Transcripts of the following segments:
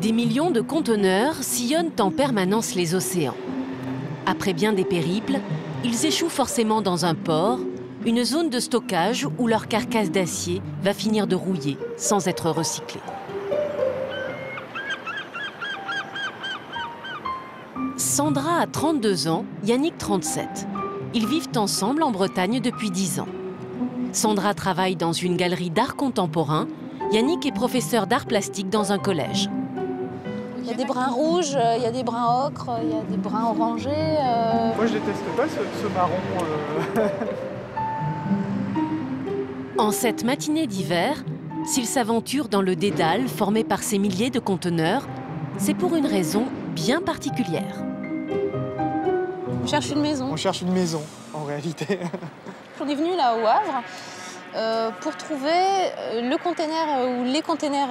Des millions de conteneurs sillonnent en permanence les océans. Après bien des périples, ils échouent forcément dans un port, une zone de stockage où leur carcasse d'acier va finir de rouiller sans être recyclée. Sandra a 32 ans, Yannick 37. Ils vivent ensemble en Bretagne depuis 10 ans. Sandra travaille dans une galerie d'art contemporain. Yannick est professeur d'art plastique dans un collège. Il y a des brins rouges, il y a des brins ocre, il y a des brins orangés. Moi, je déteste pas ce marron. En cette matinée d'hiver, s'il s'aventure dans le dédale formé par ces milliers de conteneurs, c'est pour une raison bien particulière. On cherche une maison. On cherche une maison, en réalité. On est venu là au Havre pour trouver le container ou les containers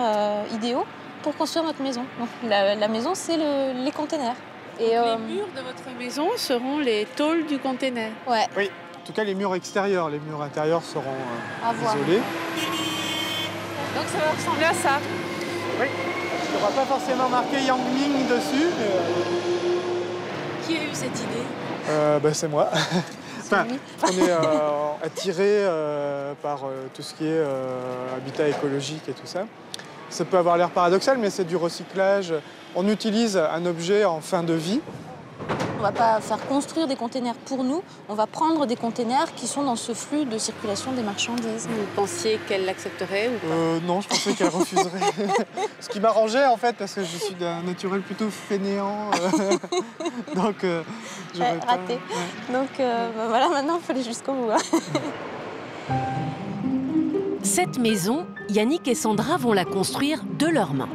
idéaux pour construire notre maison. Donc la maison, c'est les containers. Et les murs de votre maison seront les tôles du container. Ouais. Oui, en tout cas les murs extérieurs. Les murs intérieurs seront isolés. Donc ça va ressembler à ça. Oui, il n'y aura pas forcément marqué Yang Ming dessus. Qui a eu cette idée? C'est moi. Enfin, on est attiré par tout ce qui est habitat écologique et tout ça. Ça peut avoir l'air paradoxal, mais c'est du recyclage. On utilise un objet en fin de vie. On ne va pas faire construire des containers pour nous, on va prendre des containers qui sont dans ce flux de circulation des marchandises. Vous pensiez qu'elle l'accepterait ou pas? Non, je pensais qu'elle refuserait. Ce qui m'arrangeait en fait, parce que je suis d'un naturel plutôt fainéant. Donc, raté. Pas... Ouais. Donc voilà, maintenant il faut aller jusqu'au bout. Hein. Cette maison, Yannick et Sandra vont la construire de leurs mains.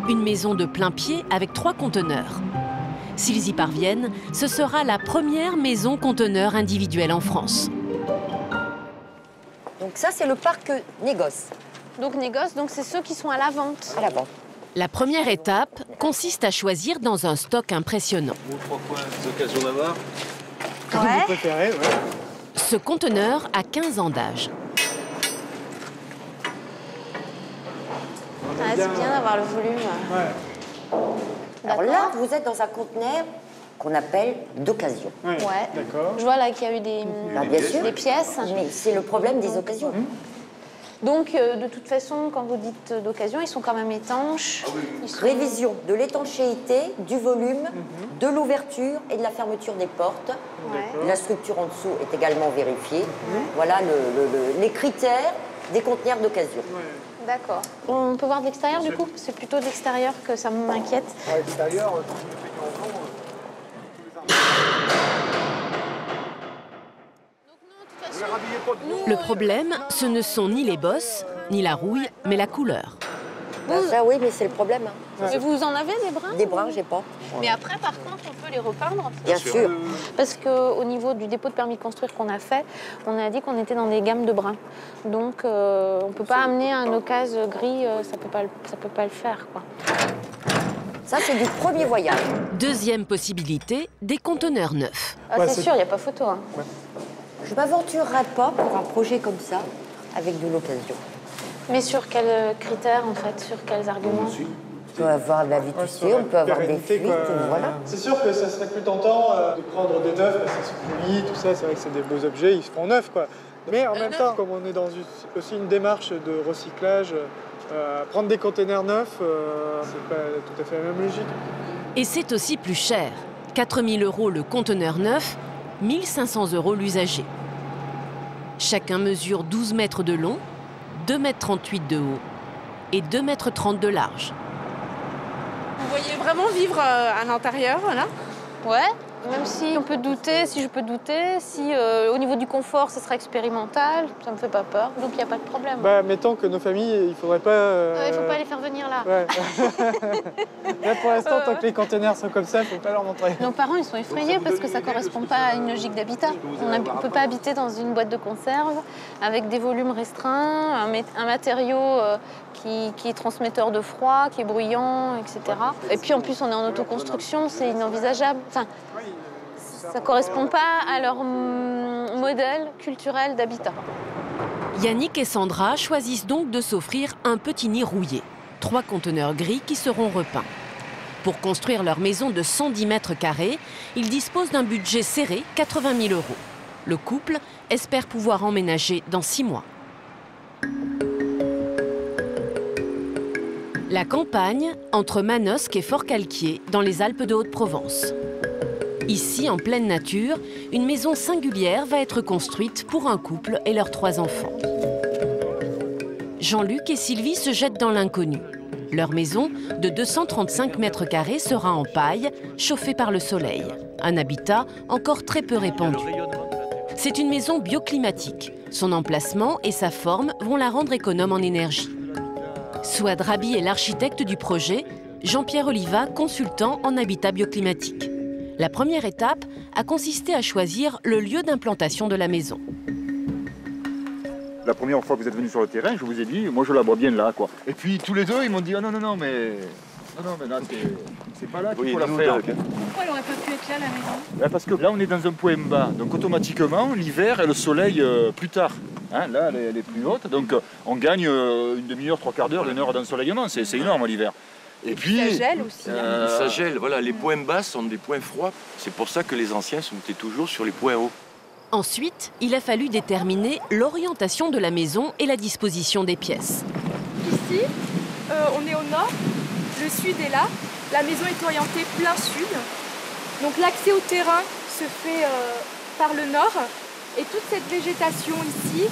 Une maison de plein pied avec 3 conteneurs. S'ils y parviennent, ce sera la première maison conteneur individuelle en France. Donc ça, c'est le parc Négoce. Donc Négoce, c'est ceux qui sont à la vente. À la vente. La première étape consiste à choisir dans un stock impressionnant. Vous, pourquoi des occasions d'avoir? Comme vous préférez, ouais. Ce conteneur a 15 ans d'âge. C'est bien d'avoir le volume. Ouais. Alors là, vous êtes dans un conteneur qu'on appelle d'occasion. Ouais. D'accord. Je vois là qu'il y a eu des pièces. Mais c'est le problème des occasions. Donc, de toute façon, quand vous dites d'occasion, ils sont quand même étanches. Révision de l'étanchéité, du volume, de l'ouverture et de la fermeture des portes. Ouais. La structure en dessous est également vérifiée. Voilà les critères des conteneurs d'occasion. Ouais. D'accord. On peut voir de l'extérieur du coup? C'est plutôt de l'extérieur que ça m'inquiète. À l'extérieur, Le problème, ce ne sont ni les bosses, ni la rouille, mais la couleur. Ça, oui, mais c'est le problème. Hein. Et vous en avez des brins? Des brins, j'ai pas. Mais après, par contre, on peut les repeindre? Bien sûr. Parce qu'au niveau du dépôt de permis de construire qu'on a fait, on a dit qu'on était dans des gammes de brins. Donc, on ne peut pas amener un occasion gris, ça peut pas le faire, quoi. Ça, c'est du premier voyage. Deuxième possibilité, des conteneurs neufs. Ah, Ouais, c'est sûr, il n'y a pas photo. Hein. Ouais. Je ne m'aventurerai pas pour un projet comme ça avec de l'occasion. Mais sur quels critères, en fait? Sur quels arguments? On peut avoir de la vétusté, on peut avoir des fuites, voilà. C'est sûr que ça serait plus tentant de prendre des neufs, parce que c'est plus vite, tout ça, c'est vrai que c'est des beaux objets, ils se font neufs, quoi. Mais en même temps, comme on est dans aussi une démarche de recyclage, prendre des containers neufs, c'est pas tout à fait la même logique. Et c'est aussi plus cher. 4 000 € le conteneur neuf, 1 500 € l'usager. Chacun mesure 12 mètres de long, 2,38 m de haut et 2,30 m de large. Vous voyez vraiment vivre à l'intérieur, là? Ouais, même si on peut douter, si je peux douter, si au niveau du confort, ce sera expérimental, ça me fait pas peur, donc il n'y a pas de problème. Bah, mettons que nos familles, il faudrait pas... Il faut pas les faire venir là. Ouais. Là, pour l'instant, tant que les containers sont comme ça, il ne faut pas leur montrer. Nos parents, ils sont effrayés parce que ça ne correspond pas à une logique d'habitat. On ne peut pas habiter dans une boîte de conserve avec des volumes restreints, un matériau qui est transmetteur de froid, qui est bruyant, etc. Et puis en plus, on est en autoconstruction, c'est inenvisageable. Enfin, ça ne correspond pas à leur modèle culturel d'habitat. Yannick et Sandra choisissent donc de s'offrir un petit nid rouillé. 3 conteneurs gris qui seront repeints. Pour construire leur maison de 110 mètres carrés, ils disposent d'un budget serré, 80 000 €. Le couple espère pouvoir emménager dans 6 mois. La campagne, entre Manosque et Forcalquier, dans les Alpes de Haute-Provence. Ici, en pleine nature, une maison singulière va être construite pour un couple et leurs 3 enfants. Jean-Luc et Sylvie se jettent dans l'inconnu. Leur maison, de 235 mètres carrés, sera en paille, chauffée par le soleil. Un habitat encore très peu répandu. C'est une maison bioclimatique. Son emplacement et sa forme vont la rendre économe en énergie. Souad Rabi est l'architecte du projet, Jean-Pierre Oliva, consultant en habitat bioclimatique. La première étape a consisté à choisir le lieu d'implantation de la maison. La première fois que vous êtes venu sur le terrain, je vous ai dit, moi je la vois bien là, quoi. Et puis tous les deux, ils m'ont dit, oh non, mais là, c'est pas là qu'il faut la faire. Pourquoi elle aurait pas pu être là, la maison? Là, parce que là, on est dans un point bas, donc automatiquement, l'hiver et le soleil plus tard. Hein, là, elle est plus haute, donc on gagne une demi-heure, 3/4 d'heure, 1 heure d'ensoleillement, c'est énorme l'hiver. Et puis, ça gèle aussi. Ça gèle, voilà, les points bas sont des points froids. C'est pour ça que les anciens se mettaient toujours sur les points hauts. Ensuite, il a fallu déterminer l'orientation de la maison et la disposition des pièces. Ici, on est au nord, le sud est là, la maison est orientée plein sud. Donc l'accès au terrain se fait par le nord et toute cette végétation ici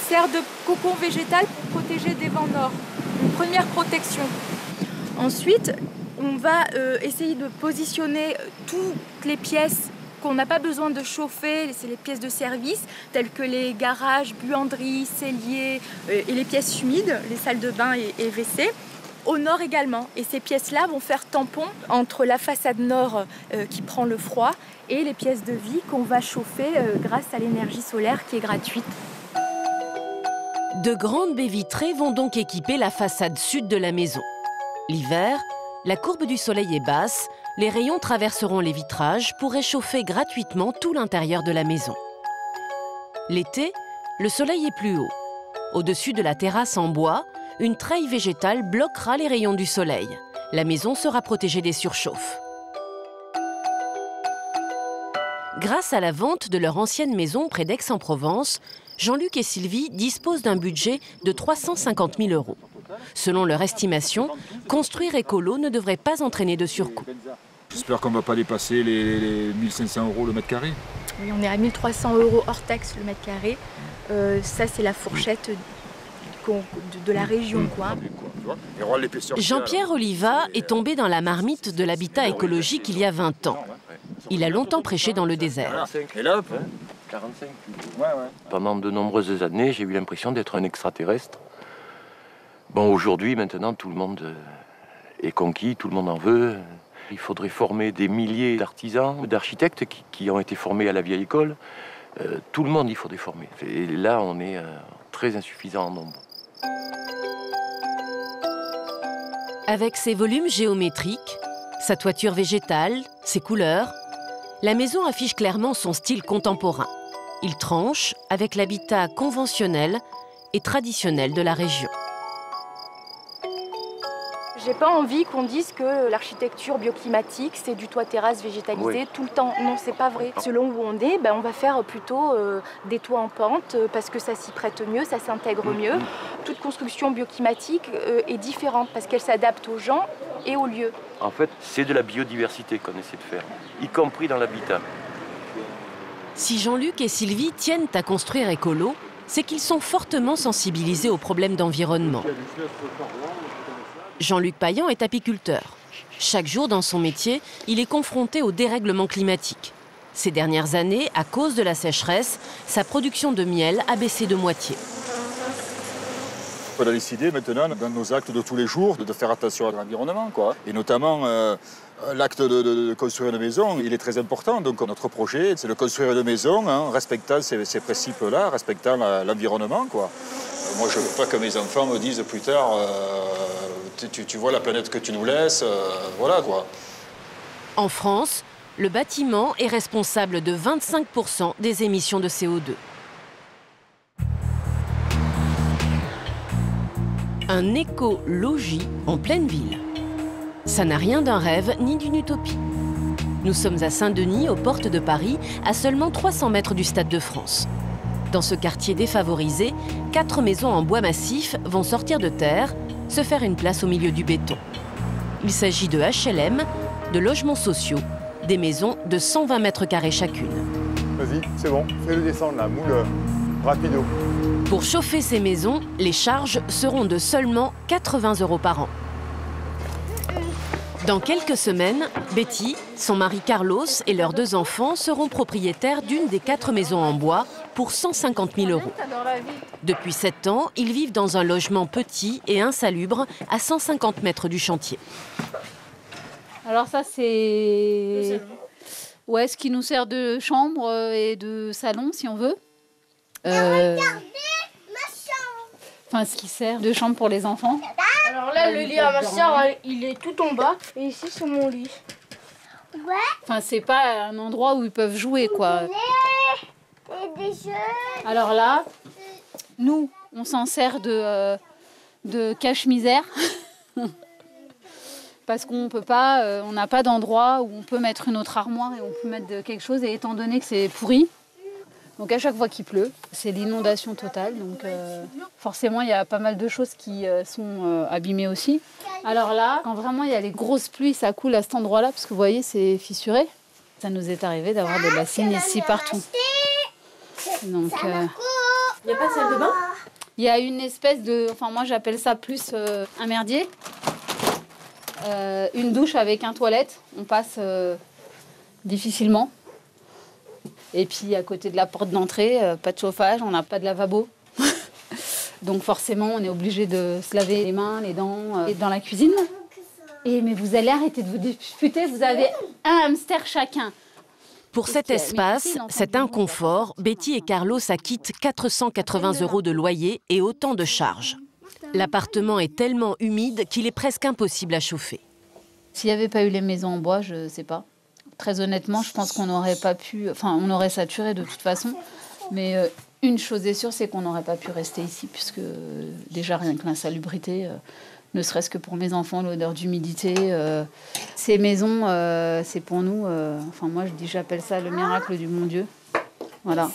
sert de cocon végétal pour protéger des vents nord. Une première protection. Ensuite, on va essayer de positionner toutes les pièces qu'on n'a pas besoin de chauffer, c'est les pièces de service, telles que les garages, buanderies, celliers et les pièces humides, les salles de bain et WC, au nord également. Et ces pièces-là vont faire tampon entre la façade nord qui prend le froid et les pièces de vie qu'on va chauffer grâce à l'énergie solaire qui est gratuite. De grandes baies vitrées vont donc équiper la façade sud de la maison. L'hiver, la courbe du soleil est basse, les rayons traverseront les vitrages pour réchauffer gratuitement tout l'intérieur de la maison. L'été, le soleil est plus haut. Au-dessus de la terrasse en bois, une treille végétale bloquera les rayons du soleil. La maison sera protégée des surchauffes. Grâce à la vente de leur ancienne maison près d'Aix-en-Provence, Jean-Luc et Sylvie disposent d'un budget de 350 000 €. Selon leur estimation, construire écolo ne devrait pas entraîner de surcoût. j'espère qu'on ne va pas dépasser les 1 500 € le mètre carré. Oui, on est à 1 300 € hors taxe le mètre carré. Ça, c'est la fourchette de la région, quoi. Jean-Pierre Oliva est tombé dans la marmite de l'habitat écologique il y a 20 ans. Il a longtemps prêché dans le désert. Et là, 45. Pendant de nombreuses années, j'ai eu l'impression d'être un extraterrestre. Bon, aujourd'hui, maintenant, tout le monde est conquis, tout le monde en veut. Il faudrait former des milliers d'artisans, d'architectes qui ont été formés à la vieille école. Tout le monde, il faudrait former. Et là, on est très insuffisant en nombre. Avec ses volumes géométriques, sa toiture végétale, ses couleurs, la maison affiche clairement son style contemporain. Il tranche avec l'habitat conventionnel et traditionnel de la région. J'ai pas envie qu'on dise que l'architecture bioclimatique, c'est du toit-terrasse végétalisé tout le temps. Non, c'est pas vrai. Selon où on est, on va faire plutôt des toits en pente parce que ça s'y prête mieux, ça s'intègre mieux. Toute construction bioclimatique est différente parce qu'elle s'adapte aux gens et aux lieux. En fait, c'est de la biodiversité qu'on essaie de faire, y compris dans l'habitat. Si Jean-Luc et Sylvie tiennent à construire écolo, c'est qu'ils sont fortement sensibilisés aux problèmes d'environnement. Jean-Luc Payan est apiculteur. Chaque jour dans son métier, il est confronté au dérèglement climatique. Ces dernières années, à cause de la sécheresse, sa production de miel a baissé de moitié. On a décidé maintenant, dans nos actes de tous les jours, de faire attention à l'environnement, quoi. Et notamment, l'acte de construire une maison, il est très important. Donc notre projet, c'est de construire une maison en respectant ces principes-là, respectant l'environnement, quoi. Moi, je ne veux pas que mes enfants me disent plus tard tu vois la planète que tu nous laisses, voilà, quoi. En France, le bâtiment est responsable de 25% des émissions de CO2. Un éco-logis en pleine ville. Ça n'a rien d'un rêve ni d'une utopie. Nous sommes à Saint-Denis, aux portes de Paris, à seulement 300 mètres du Stade de France. Dans ce quartier défavorisé, 4 maisons en bois massif vont sortir de terre, se faire une place au milieu du béton. Il s'agit de HLM, de logements sociaux, des maisons de 120 mètres carrés chacune. Vas-y, c'est bon, fais-le descendre là, moule rapido. Pour chauffer ces maisons, les charges seront de seulement 80 € par an. Dans quelques semaines, Betty, son mari Carlos et leurs 2 enfants seront propriétaires d'une des 4 maisons en bois pour 150 000 €. Depuis 7 ans, ils vivent dans un logement petit et insalubre à 150 mètres du chantier. Alors ça, c'est ce qui nous sert de chambre et de salon, si on veut. Enfin, ce qui sert de chambre pour les enfants. Alors là, le lit à ma soeur, il est tout en bas. Et ici, c'est mon lit. Enfin, c'est pas un endroit où ils peuvent jouer, quoi. Alors là, nous, on s'en sert de cache-misère. Parce qu'on peut pas, on n'a pas d'endroit où on peut mettre une autre armoire et on peut mettre quelque chose. Et étant donné que c'est pourri, donc à chaque fois qu'il pleut, c'est l'inondation totale. Donc forcément, il y a pas mal de choses qui sont abîmées aussi. Alors là, quand vraiment il y a les grosses pluies, ça coule à cet endroit-là, parce que vous voyez, c'est fissuré. Ça nous est arrivé d'avoir de la cime ici partout. Donc, il n'y a pas de salle de bain ? Il y a une espèce de... Enfin, moi, j'appelle ça plus un merdier. Une douche avec un toilette. On passe difficilement. Et puis, à côté de la porte d'entrée, pas de chauffage, on n'a pas de lavabo. Donc, forcément, on est obligé de se laver les mains, les dents, dans la cuisine. Mais vous allez arrêter de vous disputer, vous avez un hamster chacun. Pour cet espace, cet inconfort, Betty et Carlos acquittent 480 € de loyer et autant de charges. L'appartement est tellement humide qu'il est presque impossible à chauffer. S'il n'y avait pas eu les maisons en bois, je ne sais pas. Très honnêtement, je pense qu'on n'aurait pas pu... Enfin, on aurait saturé de toute façon. Mais une chose est sûre, c'est qu'on n'aurait pas pu rester ici, puisque déjà, rien que l'insalubrité... ne serait-ce que pour mes enfants, l'odeur d'humidité. Ces maisons, c'est pour nous... enfin, moi, j'appelle ça le miracle du bon Dieu. Voilà.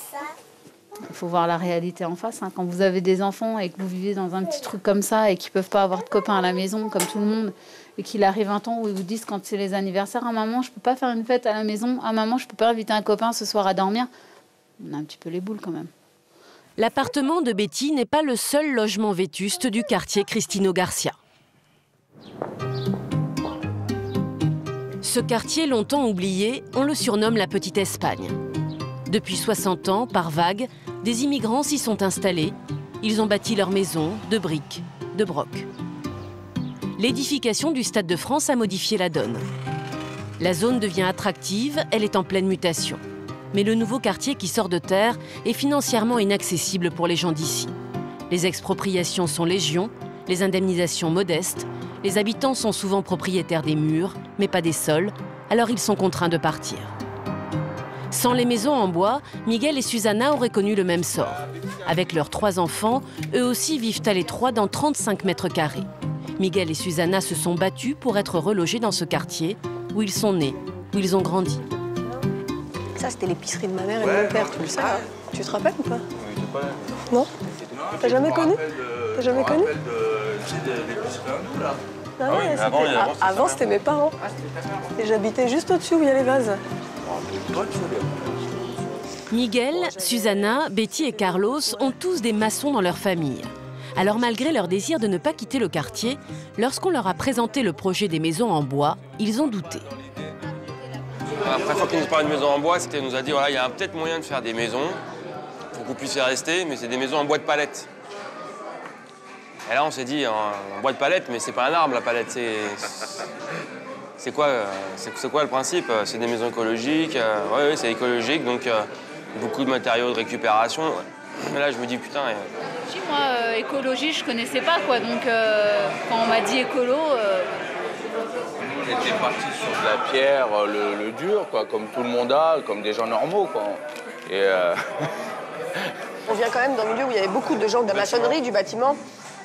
Il faut voir la réalité en face. Quand vous avez des enfants et que vous vivez dans un petit truc comme ça et qu'ils ne peuvent pas avoir de copains à la maison, comme tout le monde, et qu'il arrive un temps où ils vous disent, quand c'est les anniversaires, « Ah, maman, je ne peux pas faire une fête à la maison. Ah, maman, je ne peux pas inviter un copain ce soir à dormir. » On a un petit peu les boules, quand même. L'appartement de Betty n'est pas le seul logement vétuste du quartier Cristino Garcia. Ce quartier longtemps oublié, on le surnomme la Petite Espagne. Depuis 60 ans, par vagues, des immigrants s'y sont installés. Ils ont bâti leurs maisons de briques, de broc. L'édification du Stade de France a modifié la donne. La zone devient attractive, elle est en pleine mutation. Mais le nouveau quartier qui sort de terre est financièrement inaccessible pour les gens d'ici. Les expropriations sont légion, les indemnisations modestes. Les habitants sont souvent propriétaires des murs, mais pas des sols, alors ils sont contraints de partir. Sans les maisons en bois, Miguel et Susana auraient connu le même sort. Avec leurs 3 enfants, eux aussi vivent à l'étroit dans 35 mètres carrés. Miguel et Susana se sont battus pour être relogés dans ce quartier, où ils sont nés, où ils ont grandi. Ça, c'était l'épicerie de ma mère et de mon père, tout ça. Tu te rappelles ou pas? Non? T'as jamais connu? T'as jamais connu? Ah ouais, avant, c'était mes parents. Et j'habitais juste au-dessus où il y a les vases. Miguel, Susana, Betty et Carlos ont tous des maçons dans leur famille. Alors malgré leur désir de ne pas quitter le quartier, lorsqu'on leur a présenté le projet des maisons en bois, ils ont douté. La première fois qu'ils nous parlaient de maisons en bois, c'était nous a dit voilà, il y a peut-être moyen de faire des maisons pour que vous puissiez rester, mais c'est des maisons en bois de palette. Et là, on s'est dit, en bois de palette, mais c'est pas un arbre, la palette. C'est quoi le principe? C'est des maisons écologiques. Oui, c'est écologique, donc beaucoup de matériaux de récupération. Mais là, je me dis, putain... Moi, écologie, je connaissais pas, quoi. Donc, quand on m'a dit écolo... On était parti sur de la pierre, le dur, quoi, comme tout le monde a, comme des gens normaux, quoi. Et On vient quand même d'un milieu où il y avait beaucoup de gens de la maçonnerie, du bâtiment.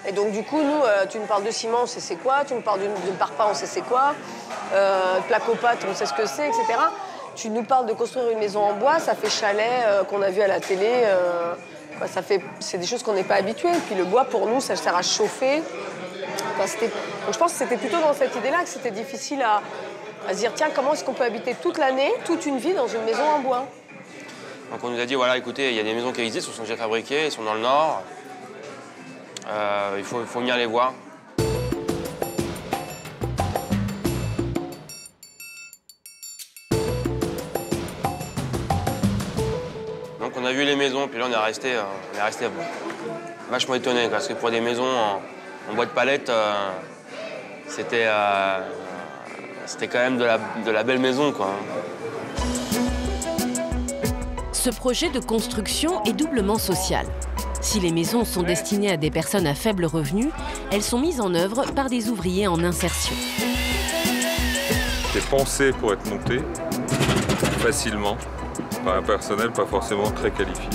Et donc du coup, nous, tu nous parles de ciment, on sait c'est quoi, tu nous parles de parpaing, on sait c'est quoi, plaque-aux-pâtes, on sait ce que c'est, etc. Tu nous parles de construire une maison en bois, ça fait chalet qu'on a vu à la télé, c'est des choses qu'on n'est pas habitués. Et puis le bois, pour nous, ça sert à chauffer. Donc je pense que c'était plutôt dans cette idée-là que c'était difficile à se dire, tiens, comment est-ce qu'on peut habiter toute l'année, toute une vie dans une maison en bois? Donc on nous a dit, voilà, écoutez, il y a des maisons qui existent, elles sont déjà fabriquées, elles sont dans le nord. Il faut venir les voir. Donc on a vu les maisons, puis là on est resté vachement étonné, parce que pour des maisons en bois de palette, c'était quand même de la belle maison, quoi. Ce projet de construction est doublement social. Si les maisons sont destinées à des personnes à faible revenu, elles sont mises en œuvre par des ouvriers en insertion. C'est pensé pour être monté facilement par un personnel pas forcément très qualifié.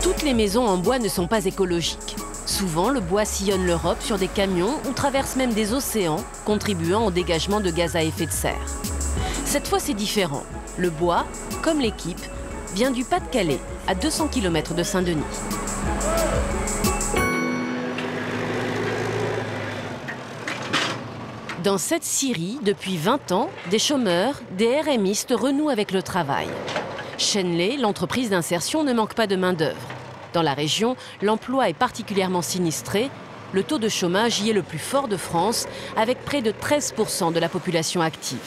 Toutes les maisons en bois ne sont pas écologiques. Souvent, le bois sillonne l'Europe sur des camions ou traverse même des océans, contribuant au dégagement de gaz à effet de serre. Cette fois, c'est différent. Le bois, comme l'équipe, vient du Pas-de-Calais, à 200 km de Saint-Denis. Dans cette scierie, depuis 20 ans, des chômeurs, des RMistes renouent avec le travail. Schenley, l'entreprise d'insertion, ne manque pas de main-d'œuvre. Dans la région, l'emploi est particulièrement sinistré. Le taux de chômage y est le plus fort de France, avec près de 13% de la population active.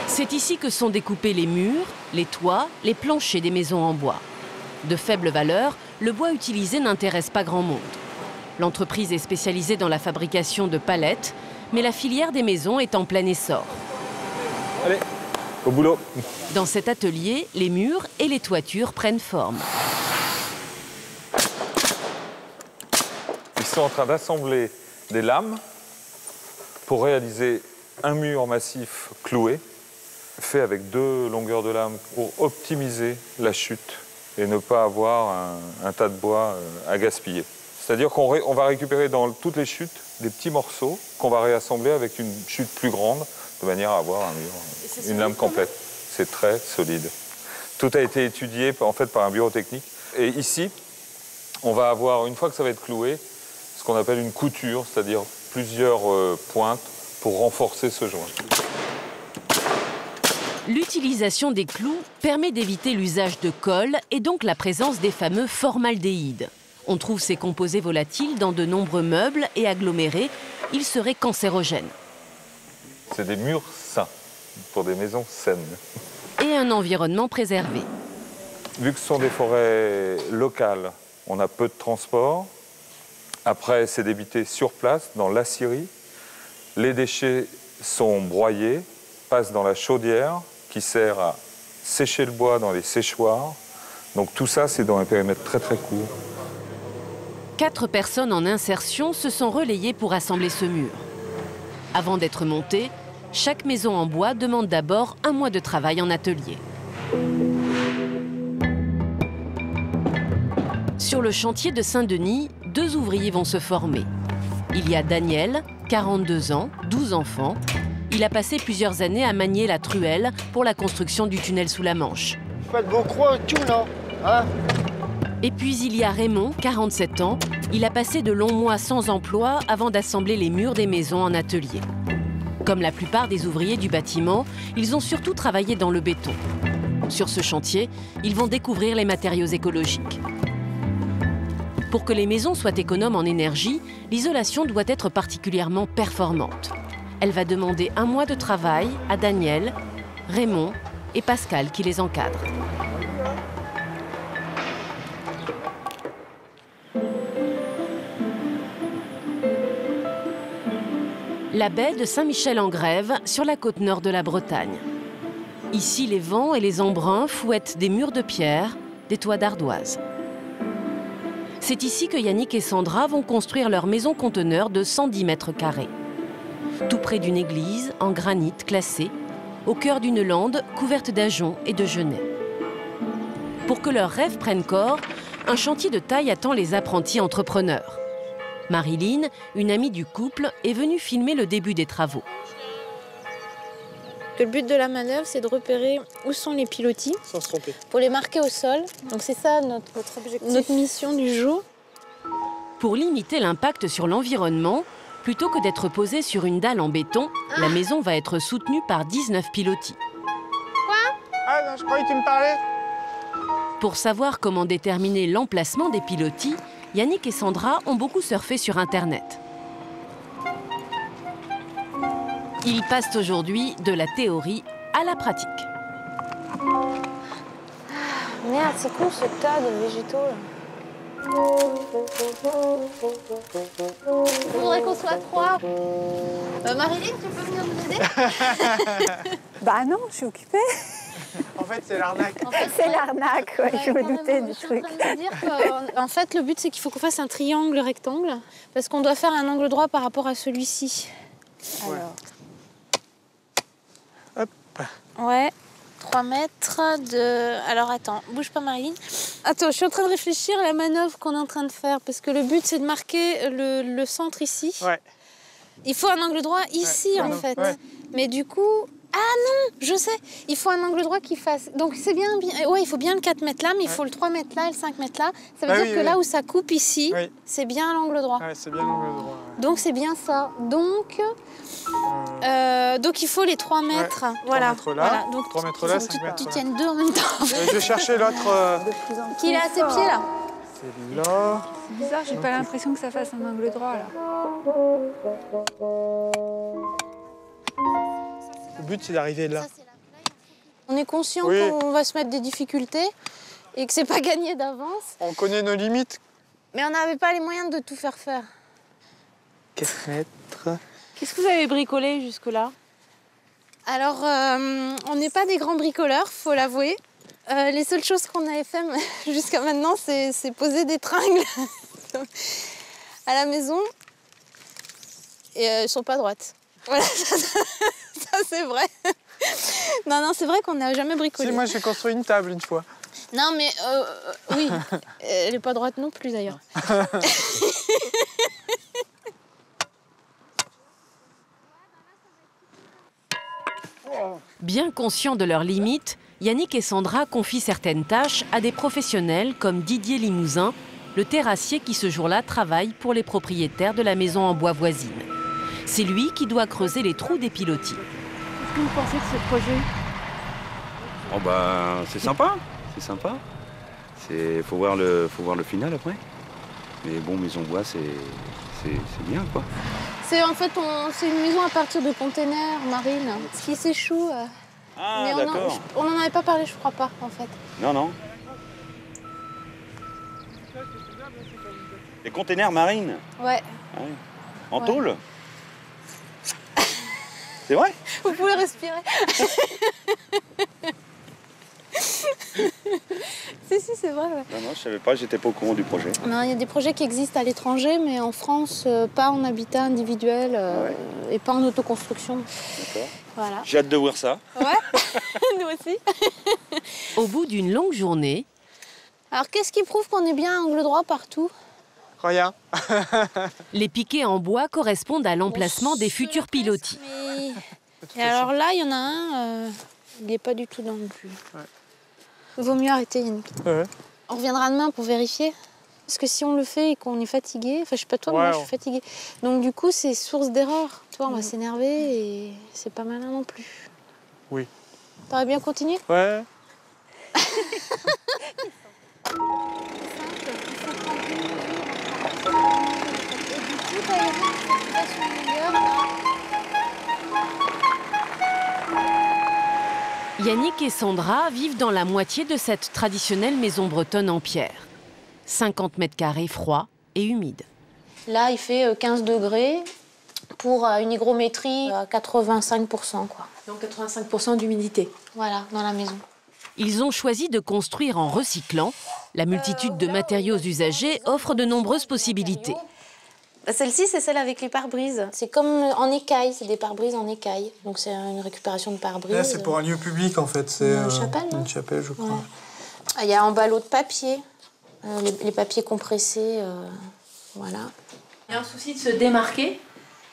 C'est ici que sont découpés les murs, les toits, les planchers des maisons en bois. De faible valeur, le bois utilisé n'intéresse pas grand monde. L'entreprise est spécialisée dans la fabrication de palettes, mais la filière des maisons est en plein essor. Allez, au boulot. Dans cet atelier, les murs et les toitures prennent forme. Ils sont en train d'assembler des lames pour réaliser un mur massif cloué, fait avec 2 longueurs de lame pour optimiser la chute et ne pas avoir un tas de bois à gaspiller. C'est-à-dire qu'on va récupérer dans toutes les chutes des petits morceaux qu'on va réassembler avec une chute plus grande, de manière à avoir un mur, une lame complète. C'est très solide. Tout a été étudié en fait par un bureau technique. Et ici, on va avoir, une fois que ça va être cloué, ce qu'on appelle une couture, c'est-à-dire plusieurs pointes pour renforcer ce joint. L'utilisation des clous permet d'éviter l'usage de colle et donc la présence des fameux formaldéhydes. On trouve ces composés volatiles dans de nombreux meubles et agglomérés. Ils seraient cancérogènes. C'est des murs sains, pour des maisons saines. Et un environnement préservé. Vu que ce sont des forêts locales, on a peu de transport. Après, c'est débité sur place, dans la scierie. Les déchets sont broyés, passent dans la chaudière, qui sert à sécher le bois dans les séchoirs. Donc tout ça, c'est dans un périmètre très très court. 4 personnes en insertion se sont relayées pour assembler ce mur. Avant d'être montée, chaque maison en bois demande d'abord 1 mois de travail en atelier. Sur le chantier de Saint-Denis, 2 ouvriers vont se former. Il y a Daniel, 42 ans, 12 enfants. Il a passé plusieurs années à manier la truelle pour la construction du tunnel sous la Manche. Faites vos croix et tout, là, hein? Et puis il y a Raymond, 47 ans. Il a passé de longs mois sans emploi avant d'assembler les murs des maisons en atelier. Comme la plupart des ouvriers du bâtiment, ils ont surtout travaillé dans le béton. Sur ce chantier, ils vont découvrir les matériaux écologiques. Pour que les maisons soient économes en énergie, l'isolation doit être particulièrement performante. Elle va demander 1 mois de travail à Daniel, Raymond et Pascal qui les encadrent. La baie de Saint-Michel-en-Grève, sur la côte nord de la Bretagne. Ici, les vents et les embruns fouettent des murs de pierre, des toits d'ardoise. C'est ici que Yannick et Sandra vont construire leur maison conteneur de 110 mètres carrés. Tout près d'une église, en granit classé, au cœur d'une lande couverte d'ajoncs et de genêts. Pour que leurs rêves prennent corps, un chantier de taille attend les apprentis entrepreneurs. Marilyn, une amie du couple, est venue filmer le début des travaux. Le but de la manœuvre, c'est de repérer où sont les pilotis. Sans se tromper. Pour les marquer au sol. Donc c'est ça notre mission du jour. Pour limiter l'impact sur l'environnement, plutôt que d'être posée sur une dalle en béton, la maison va être soutenue par 19 pilotis. Quoi? Ah non, je croyais que tu me parlais. Pour savoir comment déterminer l'emplacement des pilotis, Yannick et Sandra ont beaucoup surfé sur Internet. Ils passent aujourd'hui de la théorie à la pratique. Merde, c'est con ce tas de végétaux là. Il faudrait qu'on soit 3. Marilyn, tu peux venir nous aider? Bah non, je suis occupée. En fait, c'est l'arnaque. C'est l'arnaque, ouais, je me doutais du truc. En fait, le but, c'est qu'il faut qu'on fasse un triangle rectangle, parce qu'on doit faire un angle droit par rapport à celui-ci. Alors. Hop. Ouais. 3 mètres de... Alors attends, bouge pas Marilyn. Attends, je suis en train de réfléchir à la manœuvre qu'on est en train de faire, parce que le but, c'est de marquer le centre ici. Ouais. Il faut un angle droit ici, en fait. Ouais. Mais du coup... Ah non, je sais, il faut un angle droit qui fasse... Donc c'est bien... Ouais, il faut bien le 4 mètres là, mais il faut le 3 mètres là et le 5 mètres là. Ça veut dire que là où ça coupe ici, c'est bien l'angle droit. Ouais, c'est bien l'angle droit. Ouais. Donc c'est bien ça. Donc il faut les 3 mètres. Ouais, voilà. 3 mètres là, voilà. Donc, 3 mètres là, 5 mètres. Tu tiennes deux en même temps. Je vais chercher l'autre. Qui est à tes pieds là? C'est là. C'est bizarre, j'ai pas l'impression que ça fasse un angle droit là. Le but, c'est d'arriver là. On est conscient qu'on va se mettre des difficultés et que c'est pas gagné d'avance. On connaît nos limites. Mais on n'avait pas les moyens de tout faire faire. 4 mètres. Qu'est-ce que vous avez bricolé jusque-là? Alors, on n'est pas des grands bricoleurs, faut l'avouer. Les seules choses qu'on avait fait jusqu'à maintenant, c'est poser des tringles à la maison. Et elles sont pas droites. Voilà, ça c'est vrai. Non, c'est vrai qu'on n'a jamais bricolé. Si, moi j'ai construit une table une fois. Non, mais oui, elle n'est pas droite non plus d'ailleurs. Bien conscients de leurs limites, Yannick et Sandra confient certaines tâches à des professionnels comme Didier Limousin, le terrassier qui ce jour-là travaille pour les propriétaires de la maison en bois voisine. C'est lui qui doit creuser les trous des pilotis. Qu'est-ce que vous pensez de ce projet? Oh bah, c'est sympa, c'est sympa. Faut voir le final après. Mais bon, maison bois, c'est bien quoi. En fait, c'est une maison à partir de containers marines, ce qui s'échoue. Ah, mais d'accord. on n'en avait pas parlé, je crois pas, en fait. Non. Les containers marines? Ouais. Ah oui. En tôle? C'est vrai? Vous pouvez respirer. Si, c'est vrai. Ouais. Non, je savais pas, j'étais pas au courant du projet. Non, il y a des projets qui existent à l'étranger, mais en France, pas en habitat individuel et pas en autoconstruction. D'accord. Voilà. J'ai hâte de voir ça. Ouais, nous aussi. Au bout d'une longue journée... Alors, qu'est-ce qui prouve qu'on est bien à angle droit partout? Rien. Les piquets en bois correspondent à l'emplacement des futurs pilotis. Et alors là, il y en a un, il n'est pas du tout dans le but. Il vaut mieux arrêter, Yannick. Ouais. On reviendra demain pour vérifier. Parce que si on le fait et qu'on est fatigué, enfin je sais pas toi, mais moi je suis fatiguée. Donc du coup, c'est source d'erreur. Tu vois, on va s'énerver et c'est pas malin non plus. Oui. T'aurais bien continué? Ouais. Yannick et Sandra vivent dans la moitié de cette traditionnelle maison bretonne en pierre. 50 mètres carrés froids et humides. Là, il fait 15 degrés pour une hygrométrie à 85%, quoi. Donc 85% d'humidité. Voilà, dans la maison. Ils ont choisi de construire en recyclant. La multitude de matériaux usagés offre de nombreuses possibilités. Celle-ci, c'est celle avec les pare-brises. C'est comme en écaille, c'est des pare-brises en écaille. Donc c'est une récupération de pare-brises. Là, c'est pour un lieu public en fait. C'est une chapelle, une chapelle, je crois. Ouais. Il y a un ballot de papier, les papiers compressés, voilà. Il y a un souci de se démarquer?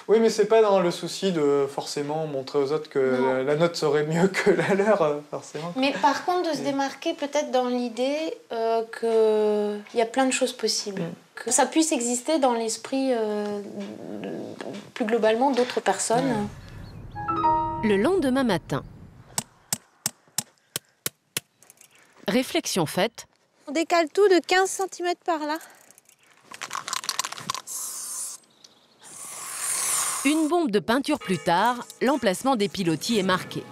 Oui, mais c'est pas dans le souci de forcément montrer aux autres que la nôtre serait mieux que la leur, forcément. Mais par contre, de se démarquer peut-être dans l'idée qu'il y a plein de choses possibles. Que ça puisse exister dans l'esprit, plus globalement, d'autres personnes. Le lendemain matin. Réflexion faite. On décale tout de 15 cm par là. Une bombe de peinture plus tard, l'emplacement des pilotis est marqué.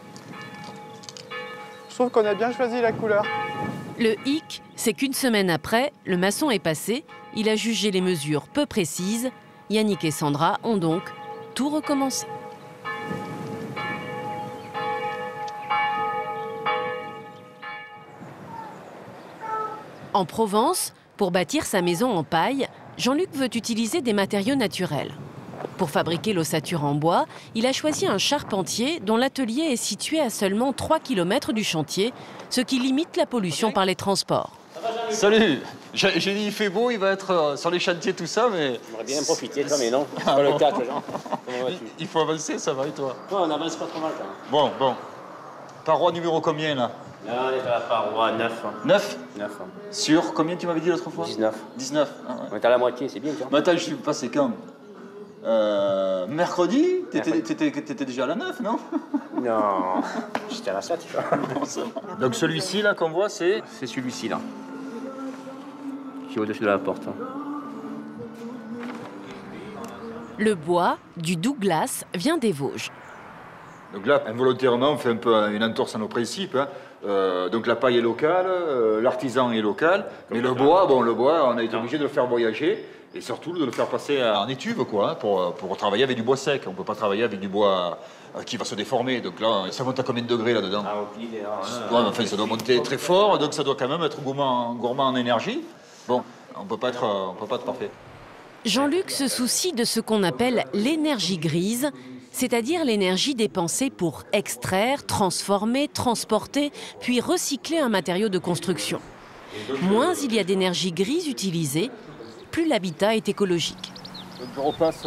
Je trouve qu'on a bien choisi la couleur. Le hic, c'est qu'une semaine après, le maçon est passé, il a jugé les mesures peu précises. Yannick et Sandra ont donc tout recommencé. En Provence, pour bâtir sa maison en paille, Jean-Luc veut utiliser des matériaux naturels. Pour fabriquer l'ossature en bois, il a choisi un charpentier dont l'atelier est situé à seulement 3 km du chantier, ce qui limite la pollution par les transports. Salut, j'ai dit il fait beau, il va être sur les chantiers, tout ça, mais... J'aimerais bien en profiter, toi, mais non. Pas le cas, Jean. Il faut avancer, ça va, et toi? Ouais, on avance pas trop mal, quand même. Bon. Paroi numéro combien, là? Là, on est à la paroi 9. 9? 9. Sur combien tu m'avais dit l'autre fois? 19. 19. Ah, ouais. On est à la moitié, c'est bien, tu vois. Mais attends, je suis passé quand? Mercredi? T'étais déjà à la 9, non? Non, j'étais à la 7, tu vois. Donc celui-ci, là, qu'on voit, c'est... C'est celui-ci, là. Qui est au-dessus de la porte. Le bois du Douglas vient des Vosges. Donc là, involontairement, on fait un peu une entorse à nos principes. Hein. Donc la paille est locale, l'artisan est local, mais le bois, on a été obligé de le faire voyager et surtout de le faire passer en étuve, quoi, hein, pour travailler avec du bois sec. On ne peut pas travailler avec du bois qui va se déformer. Donc là, ça monte à combien de degrés là-dedans? Enfin, ça doit monter très fort, donc ça doit quand même être gourmand en énergie. Bon, on ne peut pas être parfait. Jean-Luc se soucie de ce qu'on appelle l'énergie grise, c'est-à-dire l'énergie dépensée pour extraire, transformer, transporter, puis recycler un matériau de construction. Moins il y a d'énergie grise utilisée, plus l'habitat est écologique. Donc je repasse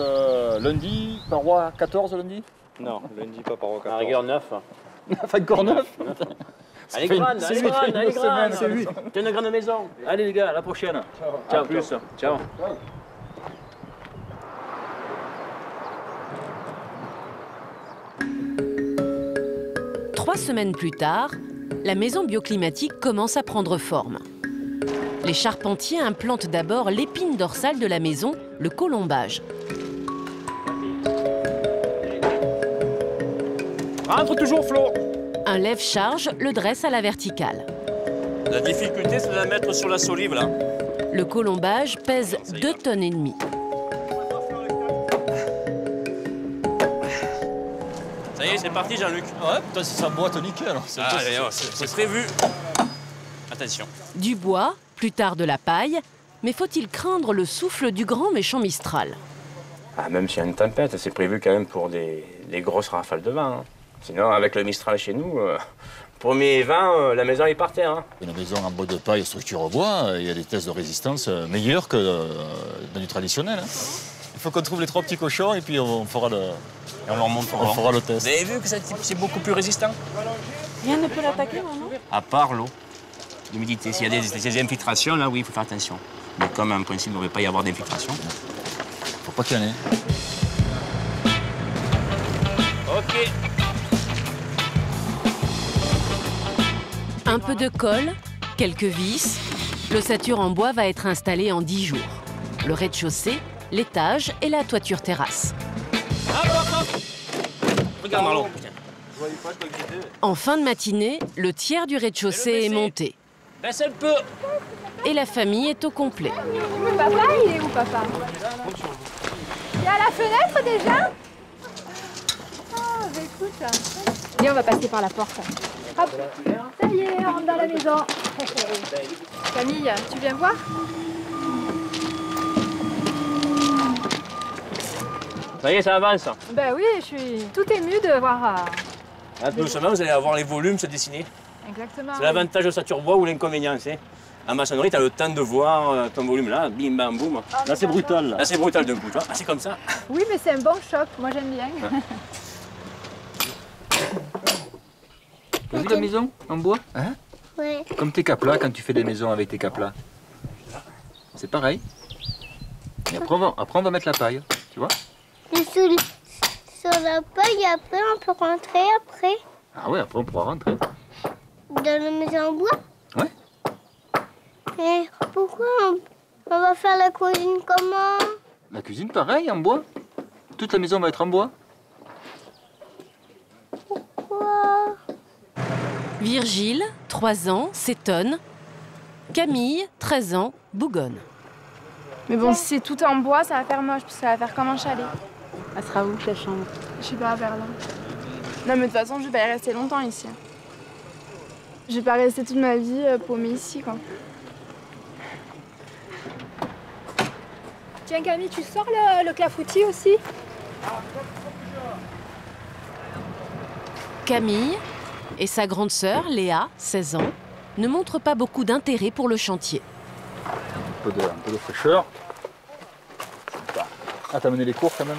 lundi, paroi 14 lundi? Non, lundi pas paroi 14. À rigueur 9. Encore 9? Allez, grande, c'est 8. T'as une grande maison. Allez les gars, à la prochaine. Ciao, plus. Ciao. 3 semaines plus tard, la maison bioclimatique commence à prendre forme. Les charpentiers implantent d'abord l'épine dorsale de la maison, le colombage. Rentre toujours, Flo. Un lève-charge le dresse à la verticale. La difficulté, c'est de la mettre sur la solive, là. Le colombage pèse 2,5 tonnes. Ça y est, c'est parti, Jean-Luc. Ouais, putain, si ça boite nickel. C'est prévu. Attention. Du bois, plus tard de la paille, mais faut-il craindre le souffle du grand méchant Mistral? Même s'il y a une tempête, c'est prévu quand même pour des grosses rafales de vent. Hein. Sinon, avec le Mistral chez nous, premier vent, la maison est par terre. Hein. Une maison en bois de paille, structure bois, il y a des tests de résistance meilleurs que dans du traditionnel. Hein. Il faut qu'on trouve les 3 petits cochons et puis on fera le... Et on leur montre. On fera le test. Vous avez vu que c'est beaucoup plus résistant? Rien ne peut l'attaquer, maman? À part l'eau, l'humidité. S'il y a des infiltrations, là, oui, il faut faire attention. Mais comme en principe, il ne devrait pas y avoir d'infiltration. Faut pas qu'il y en ait. OK. Un peu de colle, quelques vis. L'ossature en bois va être installée en 10 jours. Le rez-de-chaussée, l'étage et la toiture terrasse. Regarde, Marlon. En fin de matinée, le tiers du rez-de-chaussée est monté. Baisse un peu. Et la famille est au complet. Papa, il est où, papa? Il est à la fenêtre déjà? Oh, bah écoute. Viens, on va passer par la porte. Hop. Ça y est, on rentre dans la maison. Camille, tu viens voir? Ça y est, ça avance. Ben oui, je suis tout émue de voir... Doucement, vous allez avoir les volumes se dessiner. Exactement. C'est l'avantage de Saturbois ou l'inconvénient, c'est. En maçonnerie, tu as le temps de voir ton volume là, bim bam boum. Là c'est brutal. Là c'est brutal d'un coup, tu vois. Ah, c'est comme ça. Oui, mais c'est un bon choc, moi j'aime bien. T'as vu la maison en bois? Hein? Ouais. Comme tes caplas, quand tu fais des maisons avec tes caplas. C'est pareil. Et après on va mettre la paille, tu vois? Et sur la paille, après, on peut rentrer après Ah ouais, après on pourra rentrer. dans la maison en bois. Ouais. Et pourquoi on va faire la cuisine comment? La cuisine pareil, en bois. Toute la maison va être en bois. Pourquoi? Virgile, 3 ans, s'étonne. Camille, 13 ans, bougonne. Mais bon, si c'est tout en bois, ça va faire moche, parce que ça va faire comme un chalet. Elle sera où la chambre? Je sais pas, vers là. Non, mais de toute façon, je vais pas y rester longtemps ici. Je vais pas rester toute ma vie paumée ici, quoi. Tiens Camille, tu sors le clafoutis aussi? Camille et sa grande sœur, Léa, 16 ans, ne montrent pas beaucoup d'intérêt pour le chantier. Un peu de fraîcheur. Ah, t'as mené les cours quand même?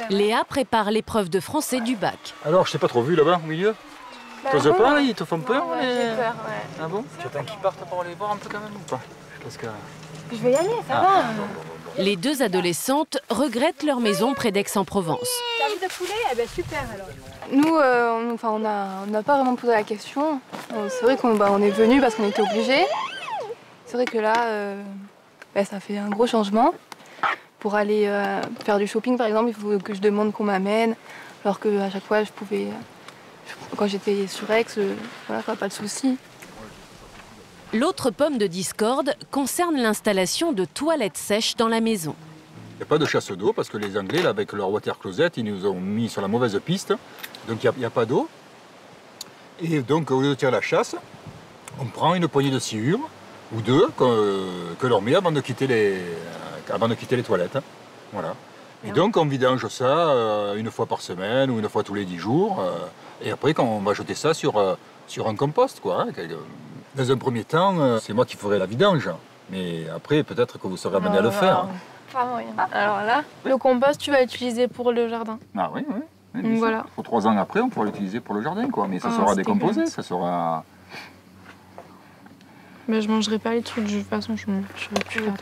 Léa prépare l'épreuve de français du bac. Alors, je t'ai pas trop vu là-bas, au milieu? T'oses pas, là? Ils te font peur? Ouais, j'ai peur, ouais. Ah bon? Tu attends qu'ils partent pour aller voir un peu quand même ou pas? Parce que... Je vais y aller, ça va. Les 2 adolescentes regrettent leur maison près d'Aix-en-Provence. T'as envie de poulet? Eh ben super alors. Nous, on n'a pas vraiment posé la question. C'est vrai qu'on est venu parce qu'on était obligés. C'est vrai que là, ça fait un gros changement. Pour aller faire du shopping, par exemple, il faut que je demande qu'on m'amène. Alors qu'à chaque fois, je pouvais... Quand j'étais sur Aix, voilà, pas de souci. L'autre pomme de discorde concerne l'installation de toilettes sèches dans la maison. Il n'y a pas de chasse d'eau parce que les Anglais, là, avec leur water closet, ils nous ont mis sur la mauvaise piste. Donc il n'y a pas d'eau. Et donc au lieu de tirer la chasse, on prend une poignée de sciure ou 2 que l'on met avant de quitter les toilettes. Voilà. Et donc on vidange ça une fois par semaine ou une fois tous les 10 jours. Et après on va jeter ça sur un compost, quoi. Dans un premier temps, c'est moi qui ferai la vidange. Mais après, peut-être que vous serez amené à le faire. Pas moyen. Alors là, le compost, tu vas l'utiliser pour le jardin. Ah oui, oui. Donc voilà. Pour 3 ans après, on pourra l'utiliser pour le jardin, quoi. Mais ça sera décomposé, ça sera... Mais je mangerai pas les trucs, de toute façon, je ne vais plus faire.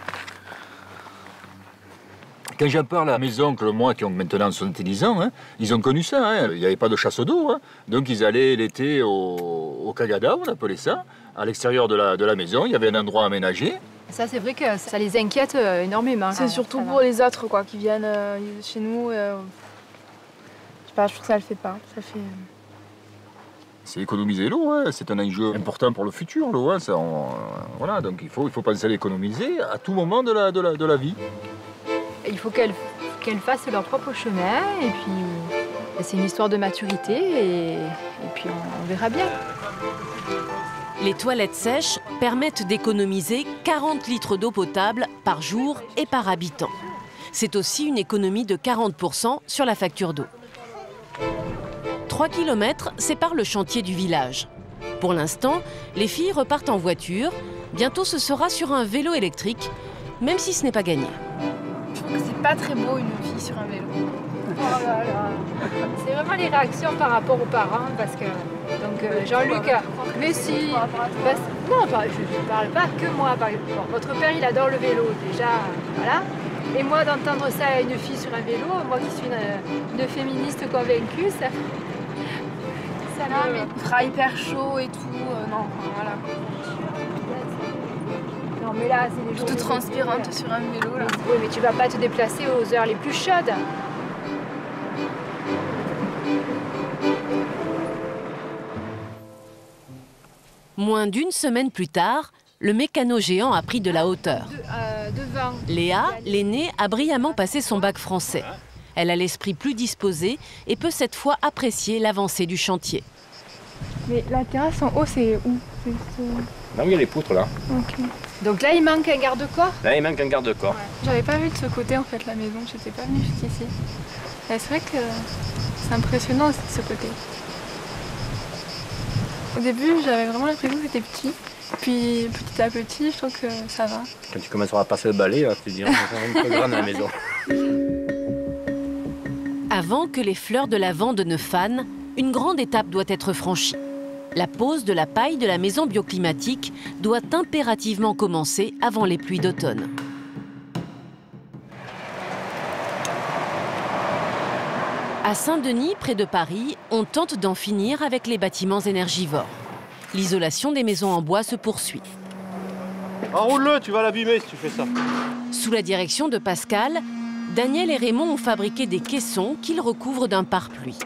Quand j'en parle à la maison, que moi, qui ont maintenant 70 ans, hein, ils ont connu ça. Hein. Il n'y avait pas de chasse d'eau. Hein. Donc ils allaient l'été au Cagada, on appelait ça. À l'extérieur de la maison, il y avait un endroit aménagé. Ça, c'est vrai que ça les inquiète énormément. C'est surtout pour les autres quoi, qui viennent chez nous. Je sais pas, je trouve que ça le fait pas. Ça fait... C'est économiser l'eau, hein. C'est un enjeu important pour le futur, l'eau. Hein. Voilà, donc il faut penser à l'économiser à tout moment de la vie. Il faut qu'elles fassent leur propre chemin et puis c'est une histoire de maturité et puis on verra bien. Les toilettes sèches permettent d'économiser 40 litres d'eau potable par jour et par habitant. C'est aussi une économie de 40% sur la facture d'eau. 3 km séparent le chantier du village. Pour l'instant, les filles repartent en voiture. Bientôt, ce sera sur un vélo électrique, même si ce n'est pas gagné. Je trouve que c'est pas très beau une fille sur un vélo. Oh là là. C'est vraiment les réactions par rapport aux parents parce que donc Jean-Luc, mais si, non, je parle pas que moi. Bon, votre père il adore le vélo déjà, voilà. Et moi d'entendre ça à une fille sur un vélo, moi qui suis une féministe convaincue, ça non, mais il fera hyper chaud et tout, non, voilà. Non mais là c'est des jours toute transpirante sur un vélo là. Oui mais tu vas pas te déplacer aux heures les plus chaudes. Moins d'une semaine plus tard, le mécano géant a pris de la hauteur. Devant. Léa, l'aînée, a brillamment passé son bac français. Elle a l'esprit plus disposé et peut cette fois apprécier l'avancée du chantier. Mais la terrasse en haut, c'est où? Là où il y a les poutres, là. Ok. Donc là, il manque un garde-corps? Là, il manque un garde-corps. Ouais. J'avais pas vu de ce côté, en fait, la maison. J'étais pas venue jusqu'ici. C'est vrai que c'est impressionnant aussi de ce côté. Au début, j'avais vraiment l'impression que c'était petit. Puis petit à petit, je trouve que ça va. Quand tu commenceras à passer le balai, tu te diras un peu grande à la maison. Avant que les fleurs de lavande ne fanent, une grande étape doit être franchie. La pose de la paille de la maison bioclimatique doit impérativement commencer avant les pluies d'automne. À Saint-Denis, près de Paris, on tente d'en finir avec les bâtiments énergivores. L'isolation des maisons en bois se poursuit. Enroule-le, tu vas l'abîmer si tu fais ça. Sous la direction de Pascal, Daniel et Raymond ont fabriqué des caissons qu'ils recouvrent d'un pare-pluie.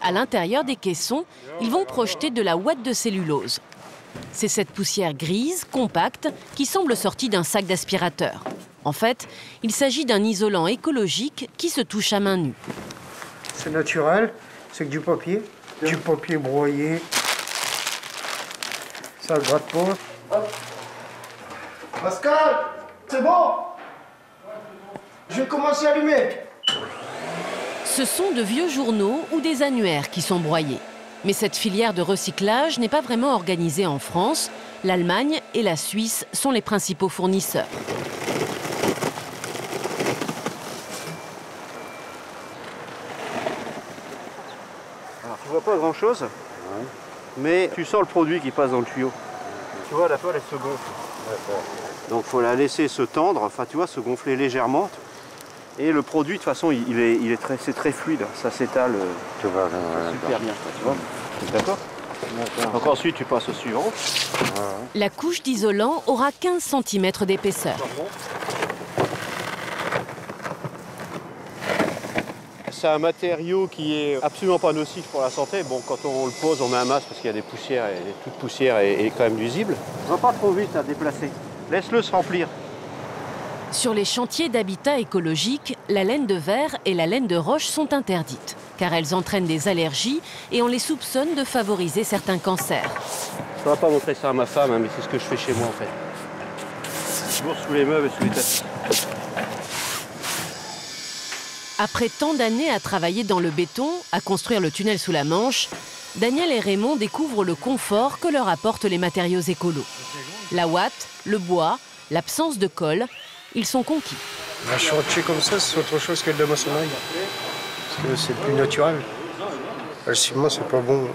À l'intérieur des caissons, ils vont projeter de la ouate de cellulose. C'est cette poussière grise, compacte, qui semble sortie d'un sac d'aspirateur. En fait, il s'agit d'un isolant écologique qui se touche à main nue. C'est naturel, c'est que du papier broyé. Ça gratte pas. Hop. Pascal, c'est bon? Je vais commencer à allumer. Ce sont de vieux journaux ou des annuaires qui sont broyés. Mais cette filière de recyclage n'est pas vraiment organisée en France. L'Allemagne et la Suisse sont les principaux fournisseurs. Alors, tu vois pas grand chose, mais tu sens le produit qui passe dans le tuyau. Tu vois, la toile elle se gonfle. Donc il faut la laisser se tendre, enfin tu vois, se gonfler légèrement. Et le produit, de toute façon, c'est très fluide, ça s'étale super bien, tu vois. D'accord? Donc ensuite, tu passes au suivant. La couche d'isolant aura 15 cm d'épaisseur. C'est un matériau qui est absolument pas nocif pour la santé. Bon, quand on le pose, on met un masque parce qu'il y a des poussières et toute poussière est quand même nuisible. Va pas trop vite à déplacer. Laisse-le se remplir. Sur les chantiers d'habitat écologique, la laine de verre et la laine de roche sont interdites, car elles entraînent des allergies et on les soupçonne de favoriser certains cancers. Je ne vais pas montrer ça à ma femme, mais c'est ce que je fais chez moi en fait. Toujours sous les meubles et sous les tapis. Après tant d'années à travailler dans le béton, à construire le tunnel sous la Manche, Daniel et Raymond découvrent le confort que leur apportent les matériaux écolos. La ouate, le bois, l'absence de colle, ils sont conquis. Un chantier comme ça, c'est autre chose que de la maçonnerie. Parce que c'est plus naturel. Le ciment, c'est pas bon.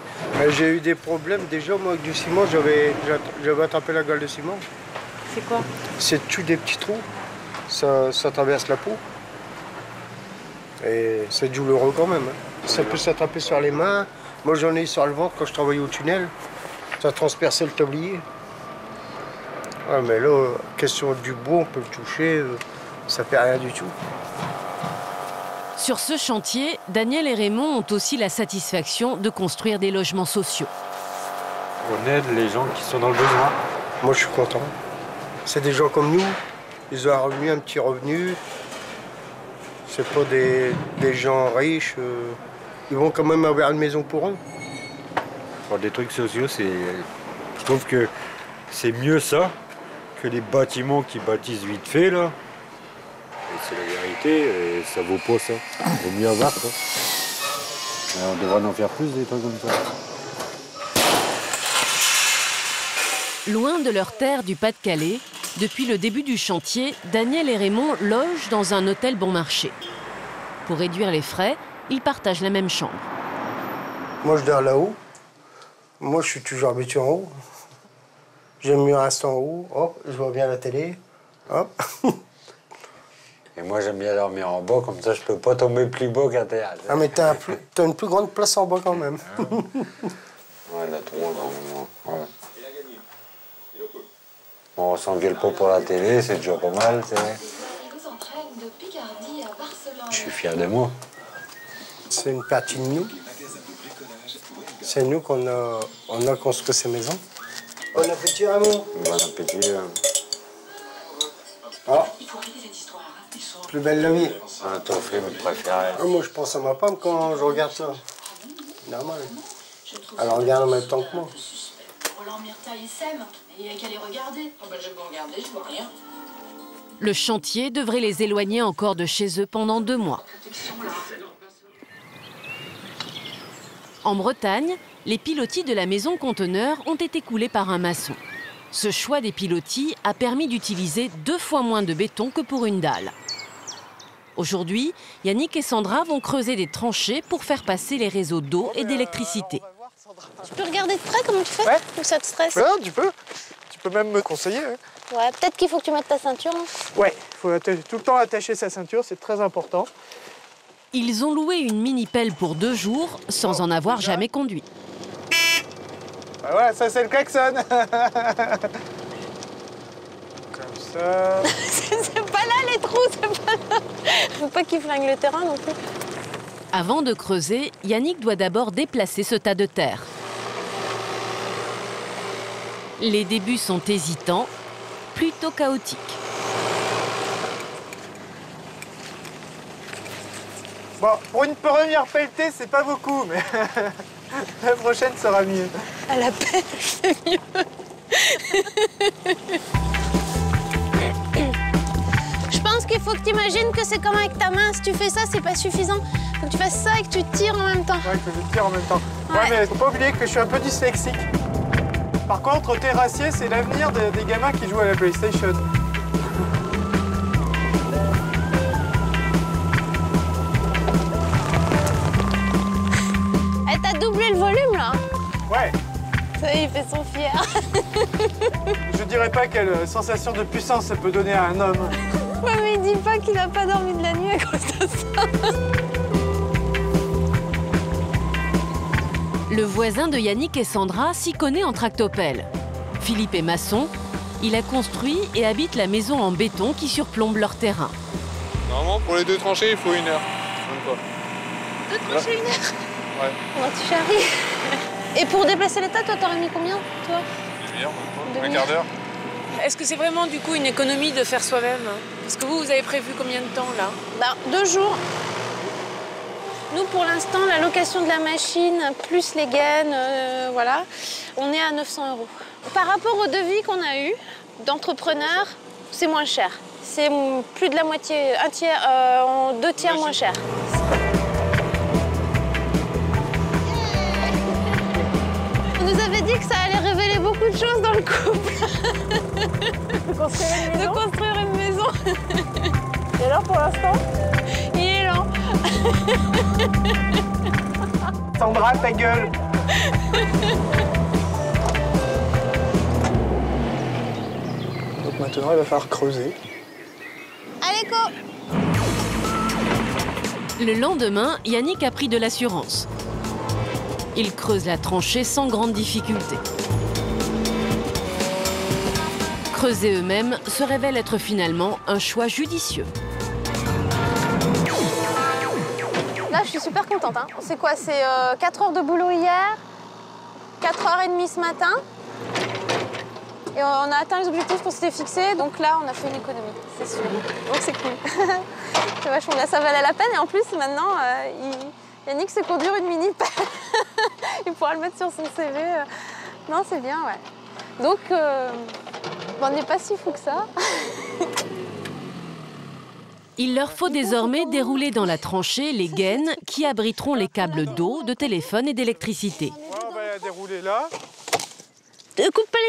J'ai eu des problèmes déjà, moi, avec du ciment. J'avais attrapé la gueule de ciment. C'est quoi? C'est tout des petits trous. Ça traverse la peau. Et c'est douloureux quand même. Ça peut s'attraper sur les mains. Moi, j'en ai eu sur le ventre quand je travaillais au tunnel. Ça transperçait le tablier. Ouais, mais là, question du bois, on peut le toucher, ça fait rien du tout. Sur ce chantier, Daniel et Raymond ont aussi la satisfaction de construire des logements sociaux. On aide les gens qui sont dans le besoin. Moi, je suis content. C'est des gens comme nous, ils ont remis un petit revenu. C'est pas des gens riches. Ils vont quand même avoir une maison pour eux. Pour des trucs sociaux, je trouve que c'est mieux ça que les bâtiments qui bâtissent vite fait, là. Et c'est la vérité, et ça vaut pas ça. Il vaut mieux avoir ça. Et on devrait en faire plus, des trucs comme ça. Loin de leur terre du Pas-de-Calais, depuis le début du chantier, Daniel et Raymond logent dans un hôtel bon marché. Pour réduire les frais, ils partagent la même chambre. Moi, je dors là-haut. Moi, je suis toujours habitué en haut. J'aime mieux rester en haut. Hop, je vois bien la télé. Hop. Et moi, j'aime bien dormir en bas, comme ça, je peux pas tomber plus bas qu'à terre. Ah, mais t'as une plus grande place en bas quand même. Ouais, la trop, normalement. Ouais. Bon, on s'engueule pas pour la télé, c'est déjà pas mal, c'est vrai. Je suis fier de moi. C'est une partie de nous. C'est nous qu'on a construit ces maisons. Bon appétit, Raymond. Bon appétit. Ah. Plus belle la vie. Ah, ton film préféré. Ah, moi, je pense à ma femme quand je regarde ça. Normal. Elle regarde en même temps que moi. Roland Myrtha, il s'aime. Et il n'y a qu'à les regarder. Oh ben, je vais regarder, je vois rien. Le chantier devrait les éloigner encore de chez eux pendant 2 mois. En Bretagne, Les pilotis de la maison conteneur ont été coulés par un maçon. Ce choix des pilotis a permis d'utiliser 2 fois moins de béton que pour une dalle. Aujourd'hui, Yannick et Sandra vont creuser des tranchées pour faire passer les réseaux d'eau et d'électricité. Tu peux regarder de près comment tu fais? Ouais. Ou ça te stresse? Ouais, tu peux. Tu peux même me conseiller. Hein. Ouais, peut-être qu'il faut que tu mettes ta ceinture. Hein. Ouais, il faut tout le temps attacher sa ceinture, c'est très important. Ils ont loué une mini-pelle pour 2 jours sans en avoir jamais conduit. Bah voilà, ça c'est le klaxon. Comme ça. C'est pas là les trous, c'est pas là. Faut pas qu'ils flinguent le terrain non plus. Avant de creuser, Yannick doit d'abord déplacer ce tas de terre. Les débuts sont hésitants, plutôt chaotiques. Bon, pour une première pelletée, c'est pas beaucoup, mais la prochaine sera mieux. À la pelle, c'est mieux. Je pense qu'il faut que tu imagines que c'est comme avec ta main. Si tu fais ça, c'est pas suffisant. Faut que tu fasses ça et que tu tires en même temps. Ouais, que je tire en même temps. Ouais, mais faut pas oublier que je suis un peu dyslexique. Par contre, terrassier, c'est l'avenir des gamins qui jouent à la PlayStation. Eh, t'as doublé le volume là? Ouais. Ça y est, il fait son fier. Je dirais pas quelle sensation de puissance ça peut donner à un homme. Ouais, mais il dit pas qu'il a pas dormi de la nuit à cause de ça. Le voisin de Yannick et Sandra s'y connaît en tractopelle. Philippe est maçon. Il a construit et habite la maison en béton qui surplombe leur terrain. Normalement, pour les 2 tranchées, il faut 1 heure. Même pas. 2 tranchées, 1 heure? Ouais. Oh, tu charries. Et pour déplacer les tas, toi, t'aurais mis combien, toi? Une demi-heure, même pas. Un quart d'heure. Est-ce que c'est vraiment du coup une économie de faire soi-même? Parce que vous avez prévu combien de temps là? Bah, 2 jours. Nous, pour l'instant, la location de la machine, plus les gaines, voilà, on est à 900 €. Par rapport au devis qu'on a eu d'entrepreneur, c'est moins cher. C'est plus de la moitié, 2 tiers moins cher. On nous avait dit que ça allait révéler beaucoup de choses dans le couple. De construire une maison. Et alors, pour l'instant? Il est lent. Sandra, ta gueule. Donc maintenant, il va falloir creuser. Allez, go! Le lendemain, Yannick a pris de l'assurance. Il creuse la tranchée sans grande difficulté. Creuser eux-mêmes se révèle être finalement un choix judicieux. Là, je suis super contente. Hein. C'est quoi? C'est 4 heures de boulot hier, 4h30 ce matin. Et on a atteint les objectifs qu'on s'était fixés. Donc là, on a fait une économie, c'est sûr. Donc c'est cool. C'est vachement bien, ça valait la peine. Et en plus, maintenant, Yannick sait conduire une mini-pelle. Il pourra le mettre sur son CV. Non, c'est bien, ouais. Donc, on n'est pas si fou que ça. Il leur faut désormais dérouler dans la tranchée les gaines qui abriteront les câbles d'eau, de téléphone et d'électricité. On va la dérouler là. Coupe pas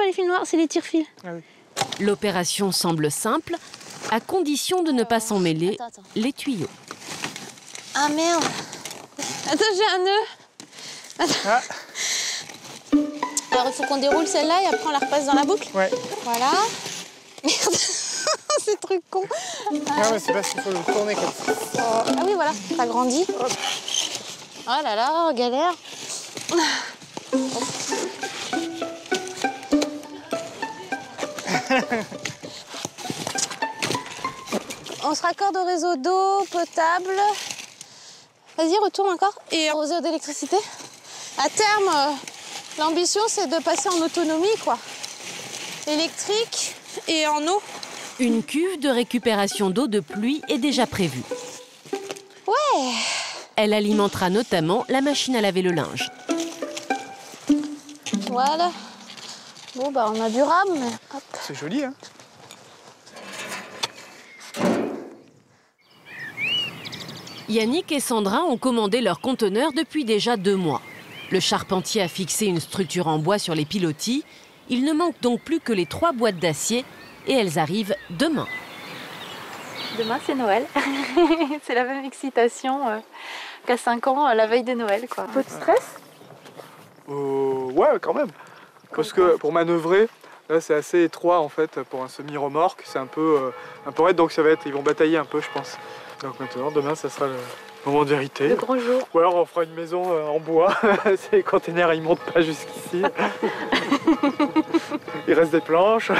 les fils noirs, c'est les tire-fils. Ah oui. L'opération semble simple, à condition de ne pas s'en mêler les tuyaux. Ah merde! Attends, j'ai un nœud. Attends. Ah. Alors il faut qu'on déroule celle-là et après on la repasse dans la boucle? Ouais. Voilà. Merde! Ces trucs cons. Non, mais c'est parce qu'il faut le tourner comme ça. Ah oui, voilà, ça grandit. Oh là là, galère. On se raccorde au réseau d'eau potable. Vas-y, retourne encore. Et au réseau d'électricité. À terme, l'ambition, c'est de passer en autonomie, quoi. Électrique et en eau. Une cuve de récupération d'eau de pluie est déjà prévue. Ouais. Elle alimentera notamment la machine à laver le linge. Voilà. Bon, bah, on a du rame, mais hop. C'est joli, hein? Yannick et Sandra ont commandé leur conteneur depuis déjà 2 mois. Le charpentier a fixé une structure en bois sur les pilotis. Il ne manque donc plus que les 3 boîtes d'acier et elles arrivent demain. Demain, c'est Noël. C'est la même excitation qu'à 5 ans, la veille de Noël, quoi. Un peu de stress? Ouais, quand même. Parce que pour manœuvrer, là, c'est assez étroit, en fait, pour un semi-remorque. C'est un peu raide, donc ça va être... Ils vont batailler un peu, je pense. Donc maintenant, demain, ça sera le moment de vérité. Le gros jour. Ou alors, on fera une maison en bois. Les containers, ils montent pas jusqu'ici. Il reste des planches.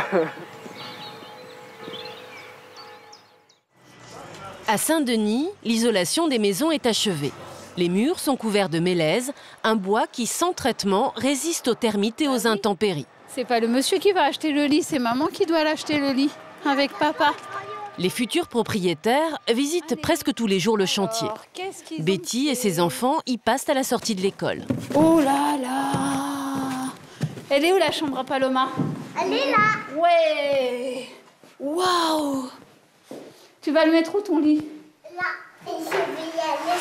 À Saint-Denis, l'isolation des maisons est achevée. Les murs sont couverts de mélèze, un bois qui, sans traitement, résiste aux termites et aux intempéries. C'est pas le monsieur qui va acheter le lit, c'est maman qui doit l'acheter le lit, avec papa. Les futurs propriétaires visitent presque tous les jours le chantier. Betty et ses enfants y passent à la sortie de l'école. Oh là là! Elle est où la chambre à Paloma? Elle est là. Ouais! Waouh! Tu vas le mettre où ton lit? Là. Et je vais y aller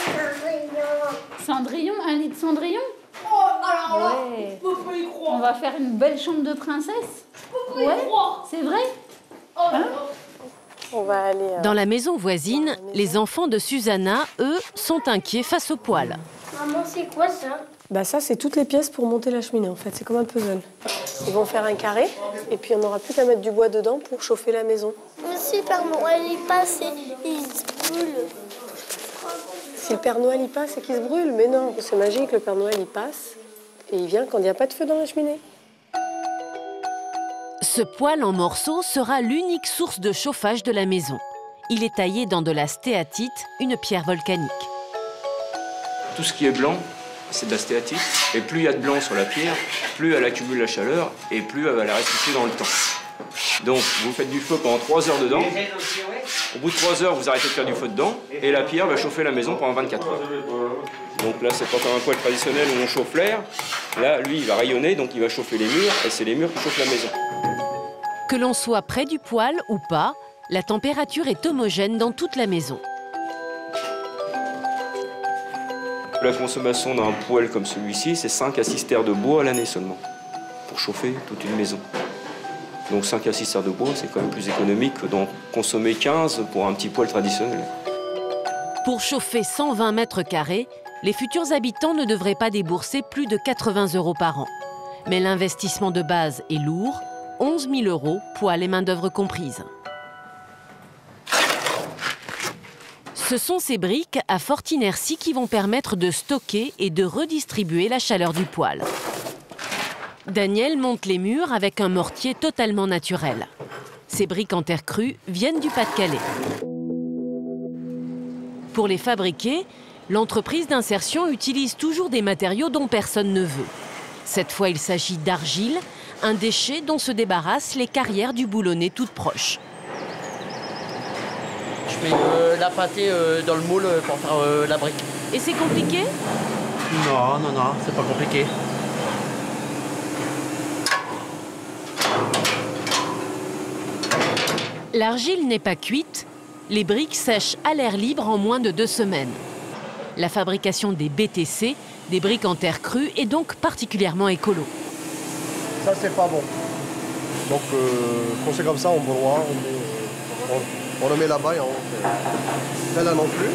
Cendrillon. Cendrillon? Un lit de Cendrillon? Oh, alors là, ouais. je peux pas y croire. On va faire une belle chambre de princesse? Je peux pas y croire. C'est vrai? Oh là là. On va aller... Dans la maison voisine, les enfants de Susanna, eux, sont inquiets face au poêle. Maman, c'est quoi ça? Bah ça, c'est toutes les pièces pour monter la cheminée, en fait. C'est comme un puzzle. Ils vont faire un carré, et puis on n'aura plus qu'à mettre du bois dedans pour chauffer la maison. Si le Père Noël il passe, il se brûle. Si le Père Noël y passe, c'est qu'il se brûle. Mais non, c'est magique, le Père Noël y passe, et il vient quand il n'y a pas de feu dans la cheminée. Ce poêle en morceaux sera l'unique source de chauffage de la maison. Il est taillé dans de la stéatite, une pierre volcanique. Tout ce qui est blanc, c'est de la stéatite. Et plus il y a de blanc sur la pierre, plus elle accumule la chaleur et plus elle va la restituer dans le temps. Donc vous faites du feu pendant 3 heures dedans. Au bout de 3 heures, vous arrêtez de faire du feu dedans et la pierre va chauffer la maison pendant 24 heures. Donc là, c'est pas comme un poêle traditionnel où on chauffe l'air. Là, lui, il va rayonner, donc il va chauffer les murs et c'est les murs qui chauffent la maison. Que l'on soit près du poêle ou pas, la température est homogène dans toute la maison. La consommation d'un poêle comme celui-ci, c'est 5 à 6 terres de bois à l'année seulement, pour chauffer toute une maison. Donc 5 à 6 terres de bois, c'est quand même plus économique que d'en consommer 15 pour un petit poêle traditionnel. Pour chauffer 120 mètres carrés, les futurs habitants ne devraient pas débourser plus de 80 € par an. Mais l'investissement de base est lourd, 11 000 €, poêle et main-d'œuvre comprises. Ce sont ces briques à forte inertie qui vont permettre de stocker et de redistribuer la chaleur du poêle. Daniel monte les murs avec un mortier totalement naturel. Ces briques en terre crue viennent du Pas-de-Calais. Pour les fabriquer, l'entreprise d'insertion utilise toujours des matériaux dont personne ne veut. Cette fois, il s'agit d'argile, un déchet dont se débarrassent les carrières du boulonnet toutes proches. Je mets la pâtée dans le moule pour faire la brique. Et c'est compliqué? Non, non, non, c'est pas compliqué. L'argile n'est pas cuite, les briques sèchent à l'air libre en moins de 2 semaines. La fabrication des BTC, des briques en terre crue, est donc particulièrement écolo. Ça, c'est pas bon. Donc, quand c'est comme ça, on broie, on le met là-bas et on fait là non plus.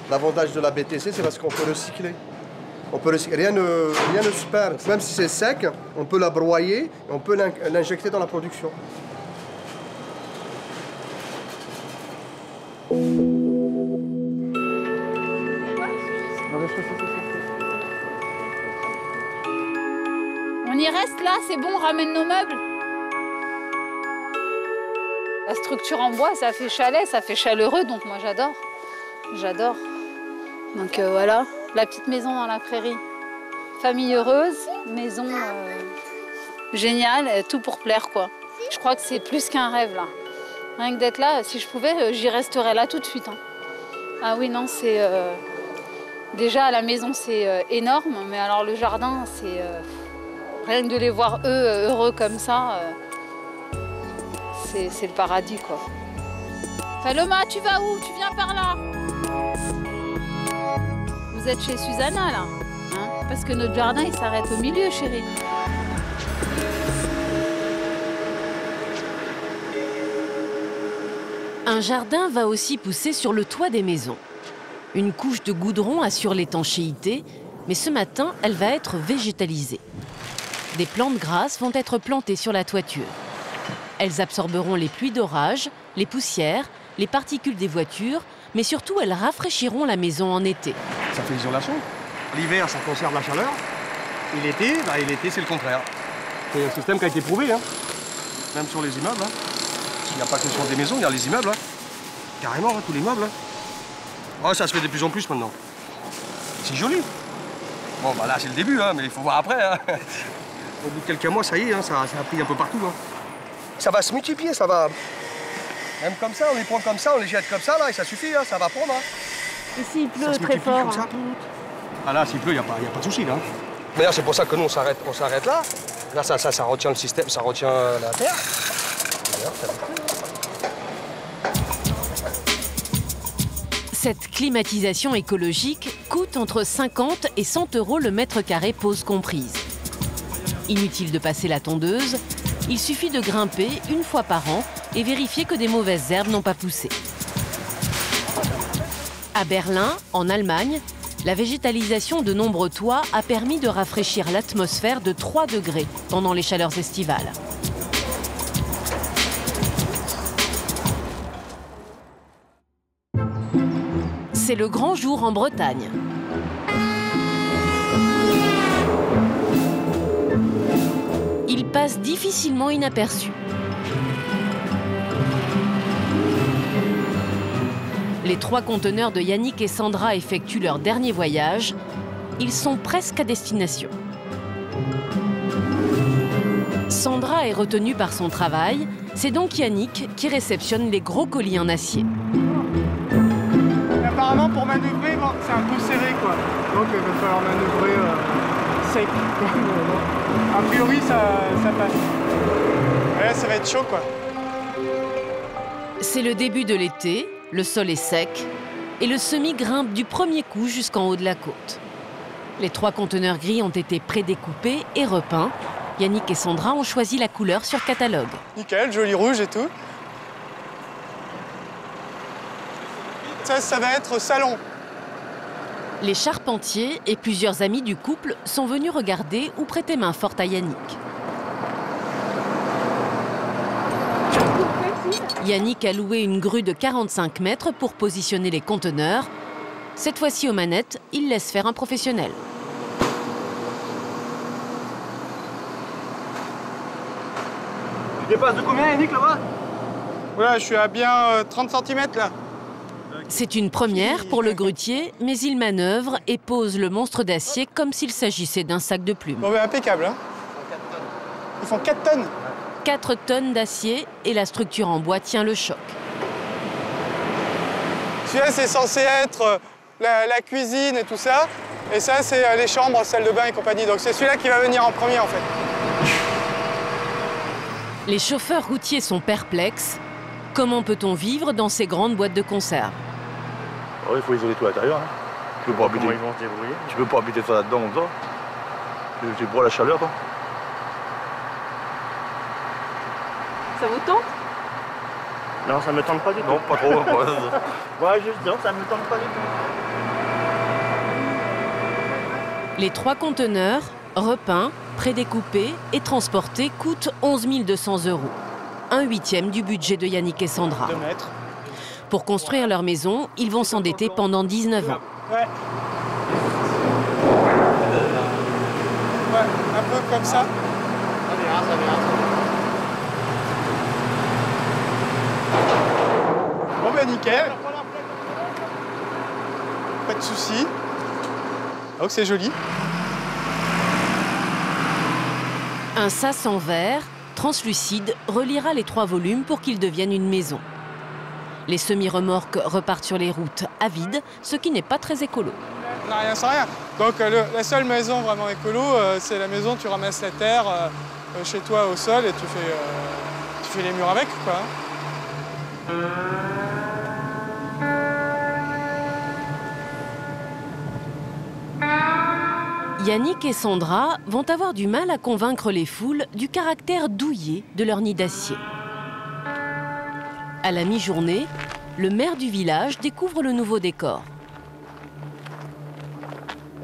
L'avantage de la BTC, c'est parce qu'on peut recycler. Rien ne se perd. Même si c'est sec, on peut la broyer et on peut l'injecter dans la production. On y reste là, c'est bon, on ramène nos meubles. La structure en bois, ça fait chalet, ça fait chaleureux, donc moi j'adore. J'adore. Donc voilà, la petite maison dans la prairie. Famille heureuse, maison géniale, tout pour plaire quoi. Je crois que c'est plus qu'un rêve là. Rien que d'être là, si je pouvais, j'y resterais là tout de suite. Hein. Ah oui, non, c'est... Déjà, la maison, c'est énorme, mais alors le jardin, c'est... Rien que de les voir, eux, heureux comme ça, c'est le paradis, quoi. Paloma, tu vas où? Tu viens par là? Vous êtes chez Susanna, là, hein? Parce que notre jardin, il s'arrête au milieu, chérie. Un jardin va aussi pousser sur le toit des maisons. Une couche de goudron assure l'étanchéité, mais ce matin, elle va être végétalisée. Des plantes grasses vont être plantées sur la toiture. Elles absorberont les pluies d'orage, les poussières, les particules des voitures, mais surtout elles rafraîchiront la maison en été. Ça fait l'isolation. L'hiver, ça conserve la chaleur. Et l'été, c'est le contraire. C'est un système qui a été prouvé, hein. Même sur les immeubles. Hein. Il n'y a pas que sur des maisons, il y a les immeubles. Hein. Carrément, hein, tous les meubles. Hein. Oh, ça se fait de plus en plus maintenant. C'est joli. Bon, bah là, c'est le début, hein, mais il faut voir après. Hein. Au bout de quelques mois, ça y est, hein, ça a pris un peu partout. Hein. Ça va se multiplier, ça va... Même comme ça, on les prend comme ça, on les jette comme ça, là, et ça suffit, hein, ça va prendre. Hein. Et s'il pleut très fort hein. Ah là, s'il pleut, il n'y a pas de souci, là. D'ailleurs, c'est pour ça que nous, on s'arrête là. Là, ça retient le système, ça retient la terre. D'ailleurs, ça Cette climatisation écologique coûte entre 50 et 100 € le mètre carré pause comprise. Inutile de passer la tondeuse, il suffit de grimper une fois par an et vérifier que des mauvaises herbes n'ont pas poussé. À Berlin, en Allemagne, la végétalisation de nombreux toits a permis de rafraîchir l'atmosphère de 3 degrés pendant les chaleurs estivales. C'est le grand jour en Bretagne. Il passe difficilement inaperçu. Les 3 conteneurs de Yannick et Sandra effectuent leur dernier voyage. Ils sont presque à destination. Sandra est retenue par son travail. C'est donc Yannick qui réceptionne les gros colis en acier. Apparemment, pour manœuvrer, bon, c'est un peu serré, quoi. Donc, il va falloir manœuvrer sec. A priori, ça passe. Ouais, ça va être chaud, quoi. C'est le début de l'été, le sol est sec, et le semis grimpe du premier coup jusqu'en haut de la côte. Les 3 conteneurs gris ont été prédécoupés et repeints. Yannick et Sandra ont choisi la couleur sur catalogue. Nickel, joli rouge et tout. Ça va être salon. Les charpentiers et plusieurs amis du couple sont venus regarder ou prêter main forte à Yannick. Yannick a loué une grue de 45 mètres pour positionner les conteneurs. Cette fois-ci aux manettes, il laisse faire un professionnel. Tu dépasses de combien, Yannick, là-bas? Voilà, je suis à bien 30 cm, là. C'est une première pour le grutier, mais il manœuvre et pose le monstre d'acier comme s'il s'agissait d'un sac de plumes. Bon, ben, impeccable, hein. Ils font 4 tonnes. 4 tonnes d'acier et la structure en bois tient le choc. Celui-là, c'est censé être la cuisine et tout ça. Et ça, c'est les chambres, salle de bain et compagnie. Donc c'est celui-là qui va venir en premier, en fait. Les chauffeurs routiers sont perplexes. Comment peut-on vivre dans ces grandes boîtes de conserve? Il faut isoler tout à l'intérieur. Hein. Tu peux pas habiter. Tu peux pas habiter ça là-dedans comme ça. Tu bois la chaleur, toi. Ça vous tente? Non, ça me tente pas du tout. Non, pas trop. Ouais, juste non, ça me tente pas du tout. Les 3 conteneurs, repeints, prédécoupés et transportés coûtent 11 200 €. 1/8 du budget de Yannick et Sandra. 2 mètres. Pour construire leur maison, ils vont s'endetter pendant 19 ans. Ouais. Ouais, un peu comme ça. Ça verra. Bon ben nickel. Pas de soucis. Donc c'est joli. Un sas en verre, translucide, reliera les 3 volumes pour qu'ils deviennent une maison. Les semi-remorques repartent sur les routes à vide, ce qui n'est pas très écolo. On n'a rien sans rien. Donc la seule maison vraiment écolo, c'est la maison où tu ramasses la terre chez toi au sol et tu fais les murs avec, quoi. Yannick et Sandra vont avoir du mal à convaincre les foules du caractère douillet de leur nid d'acier. À la mi-journée, le maire du village découvre le nouveau décor.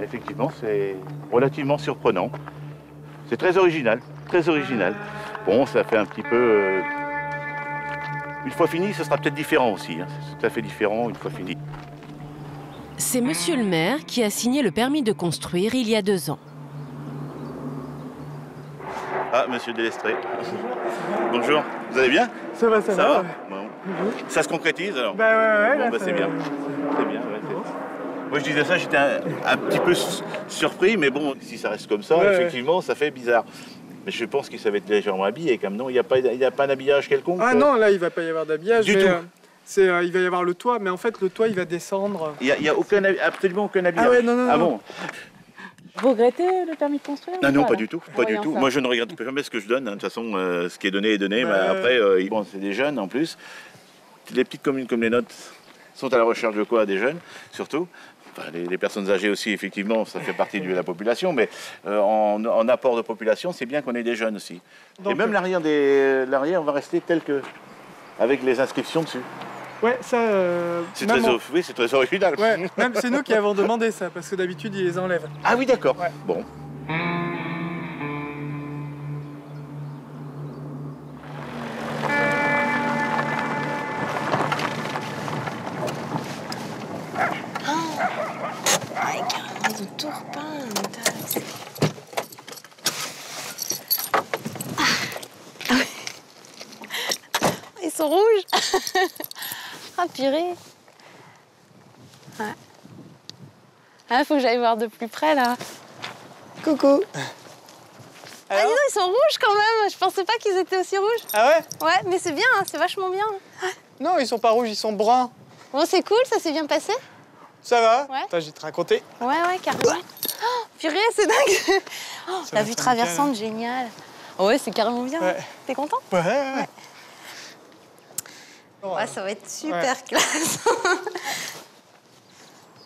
Effectivement, c'est relativement surprenant. C'est très original, très original. Bon, ça fait un petit peu... Une fois fini, ce sera peut-être différent aussi. Hein. C'est tout à fait différent une fois fini. C'est monsieur le maire qui a signé le permis de construire il y a 2 ans. Ah, monsieur Delestré. Bonjour, vous allez bien? Ça va, ça va. Ouais. Bon. Ça se concrétise alors? Bah ouais, bon, là, bah, c'est bien. C'est bien, ouais, moi je disais ça, j'étais un petit peu surpris, mais bon, si ça reste comme ça, effectivement, ça fait bizarre. Mais je pense que ça va être légèrement habillé, comme non, il n'y a pas d'habillage quelconque. Ah non, là, il ne va pas y avoir d'habillage. Du tout. Il va y avoir le toit, mais en fait, le toit, il va descendre. Il n'y a absolument aucun habillage. Ah ouais, non, non. Ah bon? Vous regrettez le permis de construire? Non, pas du tout. Pas du tout. Moi, je ne regarde jamais ce que je donne. Hein. De toute façon, ce qui est donné est donné. Mais après, bon, c'est des jeunes en plus. Les petites communes comme les nôtres sont à la recherche de quoi? Des jeunes, surtout. Enfin, les personnes âgées aussi, effectivement, ça fait partie de la population. Mais en apport de population, c'est bien qu'on ait des jeunes aussi. Donc, et même l'arrière va rester tel que, avec les inscriptions dessus. Ouais, ça... c'est très original. Ouais, même c'est nous qui avons demandé ça, parce que d'habitude, ils les enlèvent. Ah oui, d'accord. Ouais. Bon. Ouais, carrément de tout repeint. Ah oui. Ils sont rouges. Ah purée. Ouais. Ah, faut que j'aille voir de plus près là. Coucou. Ah dis donc, ils sont rouges quand même. Je pensais pas qu'ils étaient aussi rouges. Ah ouais? Ouais, mais c'est bien, hein, c'est vachement bien. Non, ils sont pas rouges, ils sont bruns. Bon, c'est cool, ça s'est bien passé? Ça va? Ouais. Attends, je vais te raconter. Ouais, carrément. Oh, purée, c'est dingue. Oh, la vue traversante, génial. Ouais, c'est carrément bien. Ouais. T'es content? Ouais. Ouais, ça va être super classe.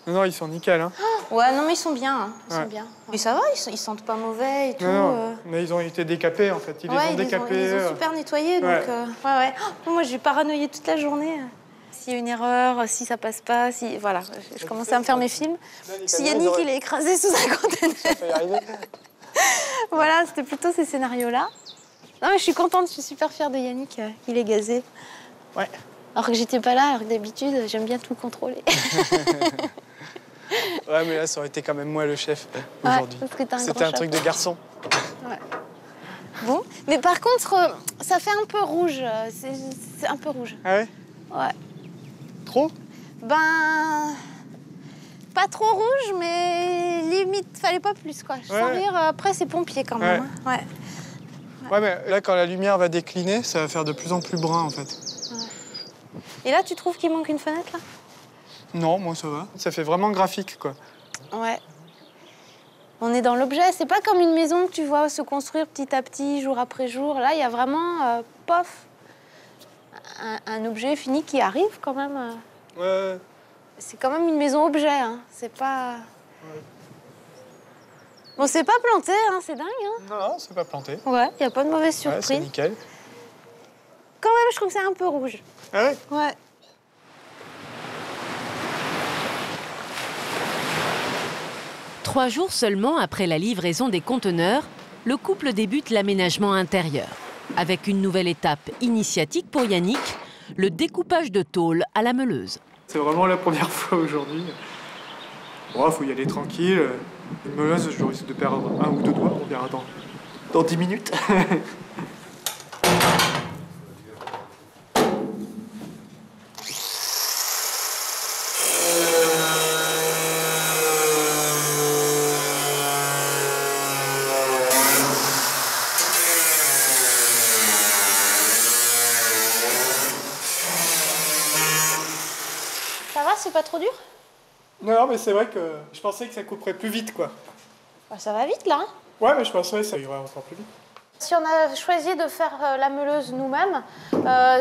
Non, ils sont nickel. Hein. Ouais, non, mais ils sont bien. Hein. Ils sont bien. Mais ça va, ils sentent pas mauvais et tout. Non, mais ils ont été décapés en fait. Ils les ont décapés. Ils ont super nettoyé. Donc, ouais. Oh, moi, j'ai paranoïé toute la journée. S'il y a une erreur, si ça passe pas, si. Voilà, je commençais à me faire mes films. Si Yannick, il est écrasé sous un conteneur. Voilà, c'était plutôt ces scénarios-là. Non, mais je suis contente, je suis super fière de Yannick. Il est gazé. Ouais. Alors que j'étais pas là, alors que d'habitude, j'aime bien tout contrôler. Ouais, mais là, ça aurait été quand même moi le chef aujourd'hui. C'était un truc de garçon. Ouais. Bon, mais par contre, ça fait un peu rouge. C'est un peu rouge. Ah ouais? Ouais. Trop? Ben... Pas trop rouge, mais limite, fallait pas plus, quoi. Sans rire, après, c'est pompier quand même. Ouais. Ouais, mais là, quand la lumière va décliner, ça va faire de plus en plus brun, en fait. Ouais. Et là, tu trouves qu'il manque une fenêtre, là? Non, moi, ça va. Ça fait vraiment graphique, quoi. Ouais. On est dans l'objet. C'est pas comme une maison que tu vois se construire petit à petit, jour après jour. Là, il y a vraiment, pof, un objet fini qui arrive, quand même. Ouais. C'est quand même une maison objet, hein. C'est pas... Ouais. Bon, c'est pas planté, hein. C'est dingue, hein. Non, c'est pas planté. Ouais, il n'y a pas de mauvaise surprise. Ouais, c'est nickel. Quand même, je trouve que c'est un peu rouge. Ah ouais? Ouais. Trois jours seulement après la livraison des conteneurs, le couple débute l'aménagement intérieur. Avec une nouvelle étape initiatique pour Yannick, le découpage de tôle à la meuleuse. C'est vraiment la première fois aujourd'hui. Bon, faut y aller tranquille. Une meuleuse, je risque de perdre 1 ou 2 doigts. On verra dans 10 minutes. Ça va, c'est pas trop dur? Non, mais c'est vrai que je pensais que ça couperait plus vite, quoi. Bah, ça va vite, là. Hein. Ouais, mais je pensais que ça irait encore plus vite. Si on a choisi de faire la meuleuse nous-mêmes,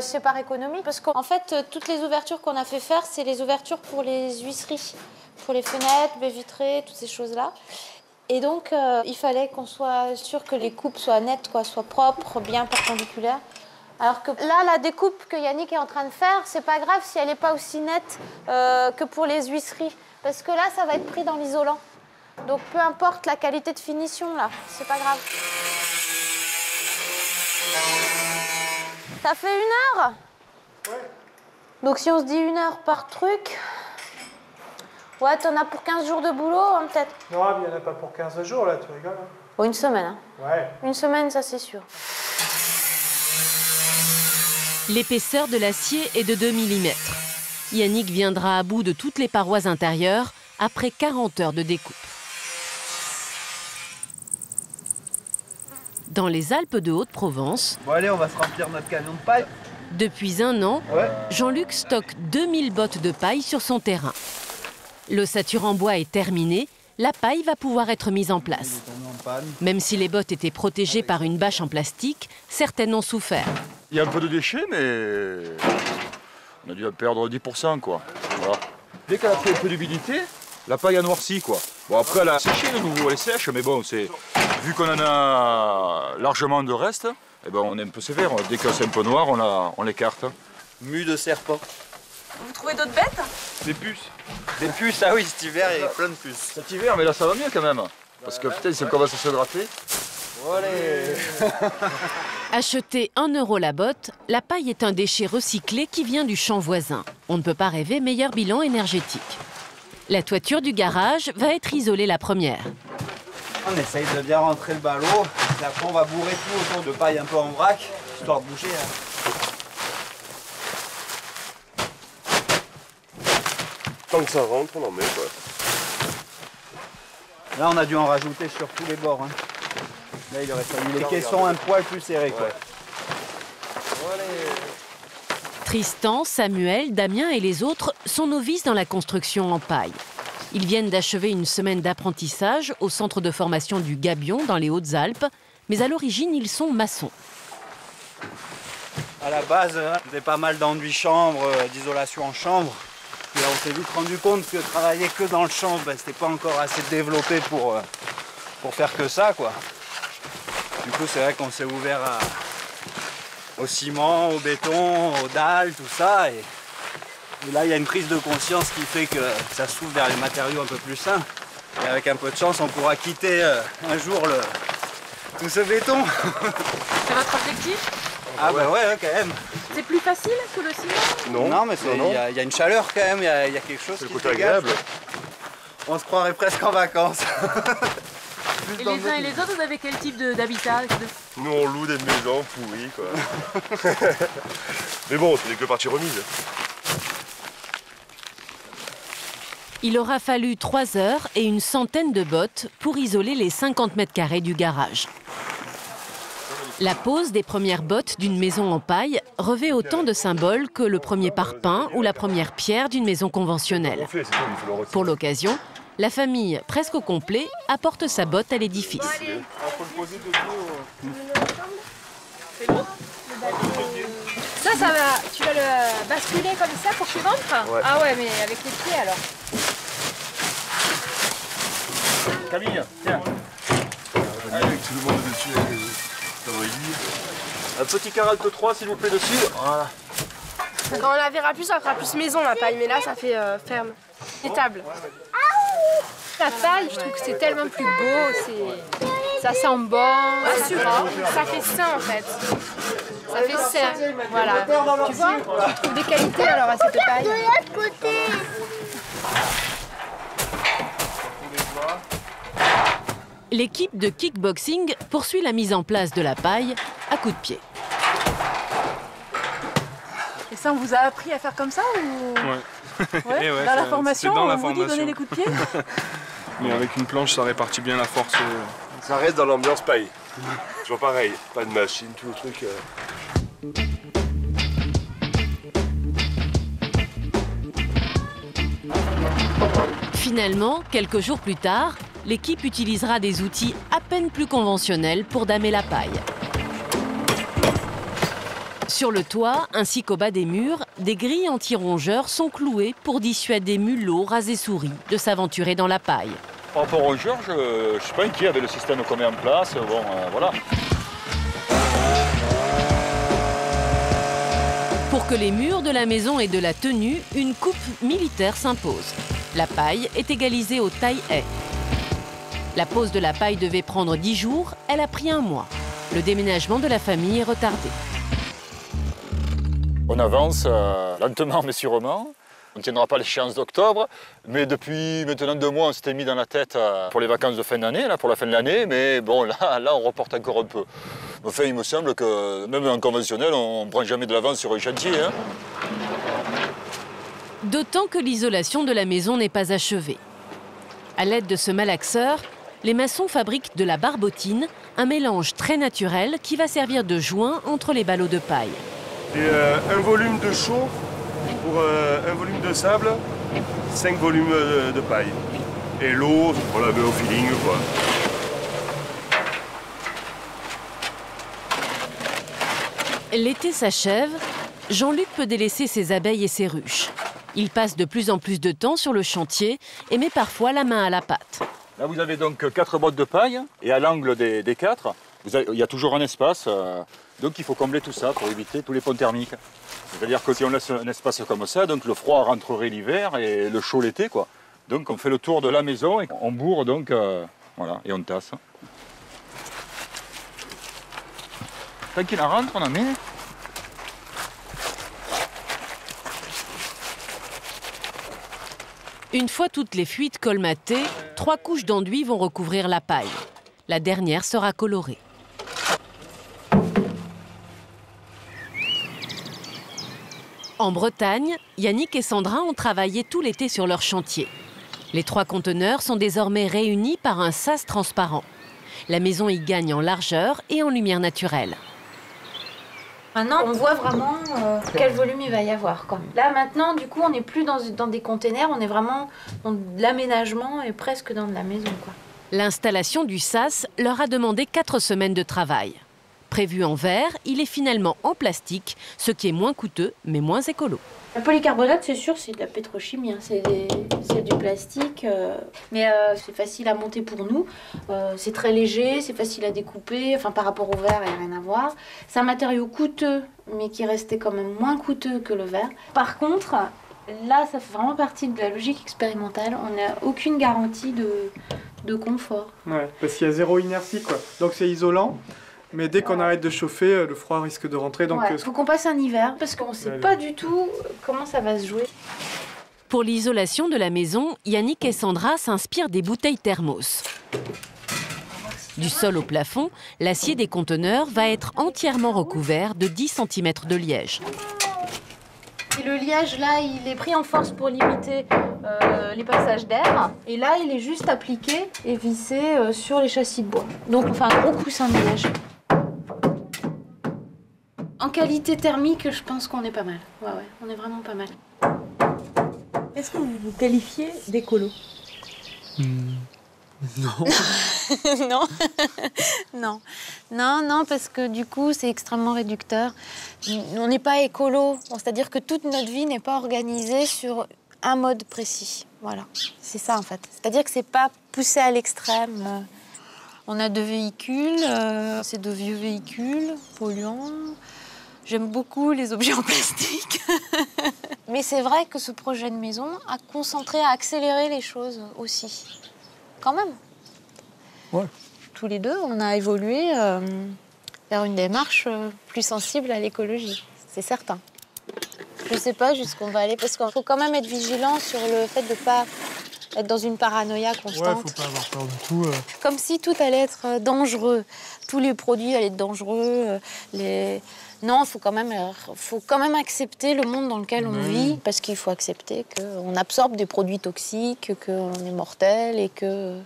c'est par économie. Parce qu'en fait, toutes les ouvertures qu'on a fait faire, c'est les ouvertures pour les huisseries. Pour les fenêtres, baies vitrées, toutes ces choses-là. Et donc, il fallait qu'on soit sûr que les coupes soient nettes, quoi, soient propres, bien perpendiculaires. Alors que là, la découpe que Yannick est en train de faire, c'est pas grave si elle n'est pas aussi nette que pour les huisseries. Parce que là, ça va être pris dans l'isolant. Donc, peu importe la qualité de finition, là, c'est pas grave. Ça fait 1 heure? Ouais. Donc, si on se dit 1 heure par truc... Ouais, t'en as pour 15 jours de boulot, hein, peut-être. Non, mais il n'y en a pas pour 15 jours, là, tu rigoles. Hein. Oh, 1 semaine. Hein. Ouais. 1 semaine, ça, c'est sûr. L'épaisseur de l'acier est de 2 mm. Yannick viendra à bout de toutes les parois intérieures après 40 heures de découpe. Dans les Alpes de Haute-Provence... Bon, allez, on va se remplir notre camion de paille. Depuis 1 an, ouais. Jean-Luc stocke 2000 bottes de paille sur son terrain. L'ossature en bois est terminée, la paille va pouvoir être mise en place. Même si les bottes étaient protégées par une bâche en plastique, certaines ont souffert. Il y a un peu de déchets, mais on a dû perdre 10%, quoi. Voilà. Dès qu'elle a pris un peu d'humidité, la paille a noirci, quoi. Bon, après, elle a séché de nouveau, elle est sèche, mais bon, vu qu'on en a largement de reste, eh ben, on est un peu sévère. Dès que c'est un peu noir, on l'écarte. Mue de serpent. Vous trouvez d'autres bêtes? Des puces. Des puces, ah oui, cet hiver, il y a plein de puces. Cet hiver, mais là, ça va mieux quand même. Parce que putain, ça commence à se gratter. Allez. Acheter 1 € la botte, la paille est un déchet recyclé qui vient du champ voisin. On ne peut pas rêver meilleur bilan énergétique. La toiture du garage va être isolée la première. On essaye de bien rentrer le ballot, et après on va bourrer tout autour de paille un peu en vrac, histoire de bouger. Hein. Tant que ça rentre, on en met quoi. Là on a dû en rajouter sur tous les bords. Hein. Là il aurait fallu les caissons un poil plus serrés. Quoi. Tristan, Samuel, Damien et les autres sont novices dans la construction en paille. Ils viennent d'achever une semaine d'apprentissage au centre de formation du Gabion dans les Hautes-Alpes, mais à l'origine ils sont maçons. À la base, on faisait pas mal d'enduits chambre, d'isolation en chambre. Et on s'est vite rendu compte que travailler que dans le champ, ben, c'était pas encore assez développé pour faire que ça, quoi. Du coup, c'est vrai qu'on s'est ouvert au ciment, au béton, aux dalles, tout ça. Et là, il y a une prise de conscience qui fait que ça s'ouvre vers les matériaux un peu plus sains. Et avec un peu de chance, on pourra quitter un jour tout ce béton. C'est votre objectif? Ah bah ouais, quand même. C'est plus facile que le ciment? Non, mais il y a une chaleur quand même, il y a quelque chose qui se dégage. On se croirait presque en vacances. Et les uns et les autres, vous avez quel type d'habitat? Nous on loue des maisons pourries quoi. Mais bon, c'est que partie remise. Il aura fallu 3 heures et une centaine de bottes pour isoler les 50 mètres carrés du garage. La pose des premières bottes d'une maison en paille revêt autant de symboles que le premier parpaing ou la première pierre d'une maison conventionnelle. Pour l'occasion, la famille, presque au complet, apporte sa botte à l'édifice. Ça va, tu vas le basculer comme ça pour que tu rentres? Ouais. Ah ouais, mais avec les pieds alors. Camille, tiens. Avec tout le monde dessus, ça va y dire. Un petit 43 s'il vous plaît dessus. Voilà. Quand on la verra plus, ça fera plus maison la paille, mais là ça fait ferme. Étable. La paille, je trouve que c'est tellement plus beau, ça sent bon, ça fait sain en fait. Ça fait sain, voilà. Tu vois, tu trouves des qualités alors à cette paille. De l'autre côté. L'équipe de kickboxing poursuit la mise en place de la paille à coups de pied. Et ça, on vous a appris à faire comme ça ou... Ouais. Ouais, dans la formation, dans la on vous dit donner des coups de pied? Mais avec une planche, ça répartit bien la force. Ça reste dans l'ambiance paille. Toujours pareil, pas de machine, tout le truc. Finalement, quelques jours plus tard, l'équipe utilisera des outils à peine plus conventionnels pour damer la paille. Sur le toit, ainsi qu'au bas des murs, des grilles anti-rongeurs sont clouées pour dissuader mulots, rats et souris de s'aventurer dans la paille. Par rapport aux Georges, je ne suis pas inquiet avec le système qu'on met en place. Bon, voilà. Pour que les murs de la maison aient de la tenue, une coupe militaire s'impose. La paille est égalisée aux tailles-haies. La pose de la paille devait prendre 10 jours, elle a pris 1 mois. Le déménagement de la famille est retardé. On avance lentement mais sûrement. On ne tiendra pas l'échéance d'octobre, mais depuis maintenant 2 mois, on s'était mis dans la tête pour les vacances de fin d'année, pour la fin de l'année, mais bon, là, on reporte encore un peu. Enfin, il me semble que même en conventionnel, on ne prend jamais de l'avance sur un chantier. Hein. D'autant que l'isolation de la maison n'est pas achevée. À l'aide de ce malaxeur, les maçons fabriquent de la barbotine, un mélange très naturel qui va servir de joint entre les ballots de paille. Et un volume de chaux pour un volume de sable, 5 volumes de paille. Et l'eau, pour laver au feeling, quoi. L'été s'achève, Jean-Luc peut délaisser ses abeilles et ses ruches. Il passe de plus en plus de temps sur le chantier et met parfois la main à la pâte. Là, vous avez donc 4 bottes de paille, et à l'angle des 4, il y a toujours un espace. Donc il faut combler tout ça pour éviter tous les ponts thermiques. C'est-à-dire que si on laisse un espace comme ça, donc le froid rentrerait l'hiver et le chaud l'été, quoi. Donc on fait le tour de la maison et on bourre donc, voilà, et on tasse. Tant qu'il en rentre, on en met. Une fois toutes les fuites colmatées, 3 couches d'enduit vont recouvrir la paille. La dernière sera colorée. En Bretagne, Yannick et Sandra ont travaillé tout l'été sur leur chantier. Les 3 conteneurs sont désormais réunis par un sas transparent. La maison y gagne en largeur et en lumière naturelle. Maintenant, on voit vraiment quel volume il va y avoir, quoi. Là, maintenant, du coup, on n'est plus dans des containers, on est vraiment dans de l'aménagement et presque dans de la maison, quoi. L'installation du sas leur a demandé 4 semaines de travail. Prévu en verre, il est finalement en plastique, ce qui est moins coûteux, mais moins écolo. Le polycarbonate, c'est sûr, c'est de la pétrochimie, hein. C'est du plastique, mais c'est facile à monter pour nous. C'est très léger, c'est facile à découper, enfin par rapport au verre, il n'y a rien à voir. C'est un matériau coûteux, mais qui restait quand même moins coûteux que le verre. Par contre, là, ça fait vraiment partie de la logique expérimentale. On n'a aucune garantie de confort. Ouais, parce qu'il y a 0 inertie, quoi. Donc c'est isolant. Mais dès qu'on arrête de chauffer, le froid risque de rentrer. Donc, il faut qu'on passe un hiver, parce qu'on ne sait pas du tout comment ça va se jouer. Pour l'isolation de la maison, Yannick et Sandra s'inspirent des bouteilles thermos. Du sol au plafond, l'acier des conteneurs va être entièrement recouvert de 10 cm de liège. Et le liège, là, il est pris en force pour limiter les passages d'air. Et là, il est juste appliqué et vissé sur les châssis de bois. Donc, on fait un gros coussin de liège. En qualité thermique, je pense qu'on est pas mal. Ouais, on est vraiment pas mal. Est-ce que vous vous qualifiez d'écolo ? Non. Non, parce que du coup, c'est extrêmement réducteur. On n'est pas écolo, c'est-à-dire que toute notre vie n'est pas organisée sur un mode précis. Voilà, c'est ça en fait. C'est-à-dire que c'est pas poussé à l'extrême. On a 2 véhicules, c'est 2 vieux véhicules polluants. J'aime beaucoup les objets en plastique. Mais c'est vrai que ce projet de maison a concentré, a accéléré les choses aussi. Quand même. Ouais. Tous les deux, on a évolué vers une démarche plus sensible à l'écologie. C'est certain. Je ne sais pas jusqu'où on va aller, parce qu'il faut quand même être vigilant sur le fait de ne pas être dans une paranoïa constante. Ouais, faut pas avoir peur de tout. Comme si tout allait être dangereux. Tous les produits allaient être dangereux. Non, faut quand même accepter le monde dans lequel on vit, parce qu'il faut accepter qu'on absorbe des produits toxiques, qu'on est mortel et que...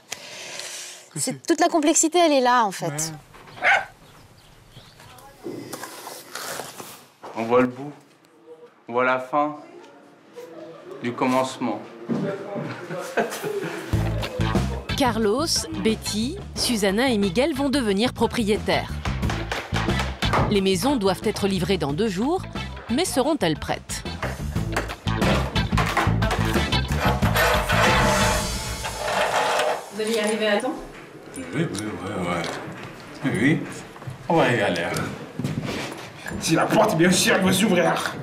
Toute la complexité, elle est là, en fait. Ouais. On voit le bout. On voit la fin du commencement. Carlos, Betty, Susanna et Miguel vont devenir propriétaires. Les maisons doivent être livrées dans 2 jours, mais seront-elles prêtes ? Vous allez y arriver à temps? Oui. Oui, on va y aller. Si la porte, bien sûr, elle va s'ouvrir.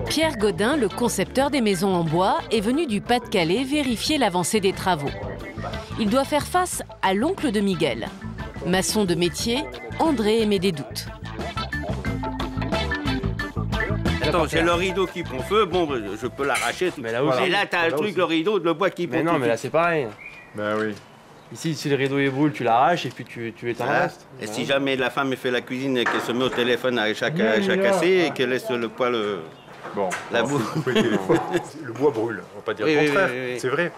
Pierre Godin, le concepteur des maisons en bois, est venu du Pas-de-Calais vérifier l'avancée des travaux. Il doit faire face à l'oncle de Miguel. Maçon de métier, André émet des doutes. Attends, c'est le rideau qui prend feu, bon, je peux l'arracher. Mais là aussi. Et là, t'as le truc, le rideau, le bois qui prend feu. Mais non, mais là, c'est pareil. Ben oui. Ici, si le rideau il brûle, tu l'arraches et puis tu éteins le reste. Et si jamais la femme fait la cuisine et qu'elle se met au téléphone à chaque assez et qu'elle laisse le poêle... Bon, la boue. Le bois brûle, on va pas dire le contraire, oui. c'est vrai.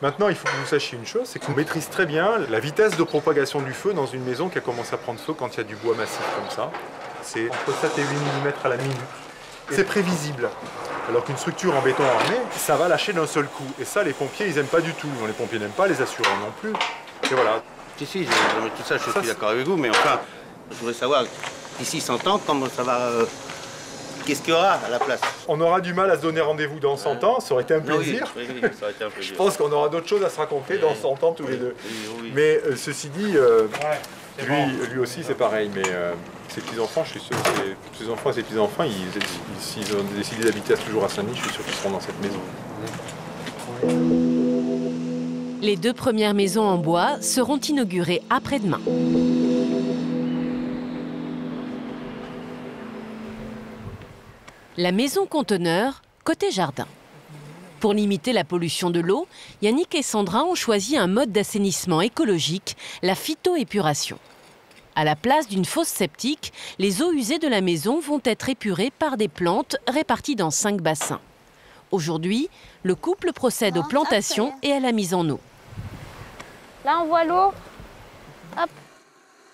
Maintenant, il faut que vous sachiez une chose, c'est qu'on maîtrise très bien la vitesse de propagation du feu dans une maison qui a commencé à prendre feu quand il y a du bois massif comme ça. C'est entre 7 et 8 mm à la minute. C'est prévisible. Alors qu'une structure en béton armé, ça va lâcher d'un seul coup. Et ça, les pompiers, ils n'aiment pas du tout. Les pompiers n'aiment pas, les assureurs non plus. Et voilà. Si, tout ça, je suis d'accord avec vous, mais enfin, je voudrais savoir, d'ici 100 ans, comment ça va... Qu'est-ce qu'il y aura à la place? On aura du mal à se donner rendez-vous dans 100 ans, ça aurait été un plaisir. Oui, ça aurait été un plaisir. Je pense qu'on aura d'autres choses à se raconter dans 100 ans tous les deux. Oui. Mais ceci dit, lui aussi c'est pareil, mais ses petits-enfants, je suis sûr que ses enfants et ses petits-enfants, s'ils ont décidé d'habiter toujours à Saint-Denis, je suis sûr qu'ils seront dans cette maison. Les 2 premières maisons en bois seront inaugurées après-demain. La maison conteneur, côté jardin. Pour limiter la pollution de l'eau, Yannick et Sandra ont choisi un mode d'assainissement écologique, la phytoépuration. À la place d'une fosse septique, les eaux usées de la maison vont être épurées par des plantes réparties dans 5 bassins. Aujourd'hui, le couple procède aux plantations et à la mise en eau. Là, on voit l'eau. Hop.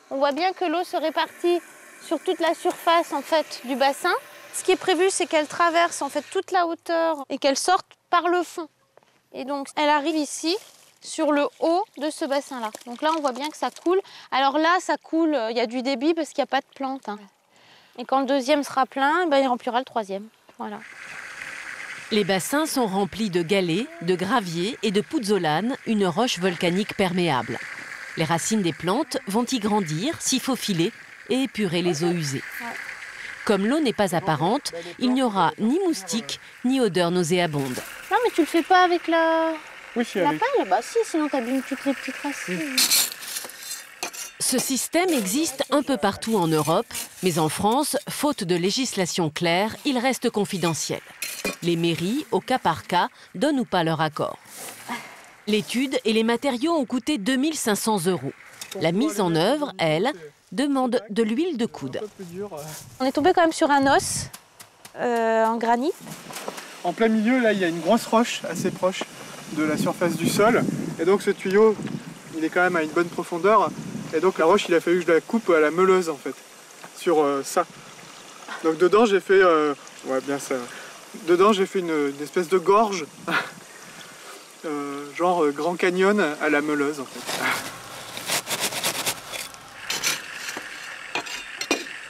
On voit bien que l'eau se répartit sur toute la surface en fait, du bassin. Ce qui est prévu, c'est qu'elle traverse en fait toute la hauteur et qu'elle sorte par le fond. Et donc, elle arrive ici, sur le haut de ce bassin-là. Donc là, on voit bien que ça coule. Alors là, ça coule, il y a du débit parce qu'il n'y a pas de plantes. Hein. Et quand le deuxième sera plein, ben, il remplira le troisième. Voilà. Les bassins sont remplis de galets, de gravier et de pouzzolane, une roche volcanique perméable. Les racines des plantes vont y grandir, s'y faufiler et épurer les eaux usées. Comme l'eau n'est pas apparente, il n'y aura ni moustiques, ni odeur nauséabonde. Non, mais tu le fais pas avec la paille? Bah si, sinon t'abîmes toutes les petites racines. Ce système existe un peu partout en Europe, mais en France, faute de législation claire, il reste confidentiel. Les mairies, au cas par cas, donnent ou pas leur accord. L'étude et les matériaux ont coûté 2 500 €. La mise en œuvre, elle, demande de l'huile de coude. On est tombé quand même sur un os en granit. En plein milieu, là, il y a une grosse roche assez proche de la surface du sol. Et donc ce tuyau, il est quand même à une bonne profondeur. Et donc la roche, il a fallu que je la coupe à la meuleuse, en fait, sur ça. Donc dedans, j'ai fait... Dedans, j'ai fait une espèce de gorge, genre Grand Canyon à la meuleuse, en fait.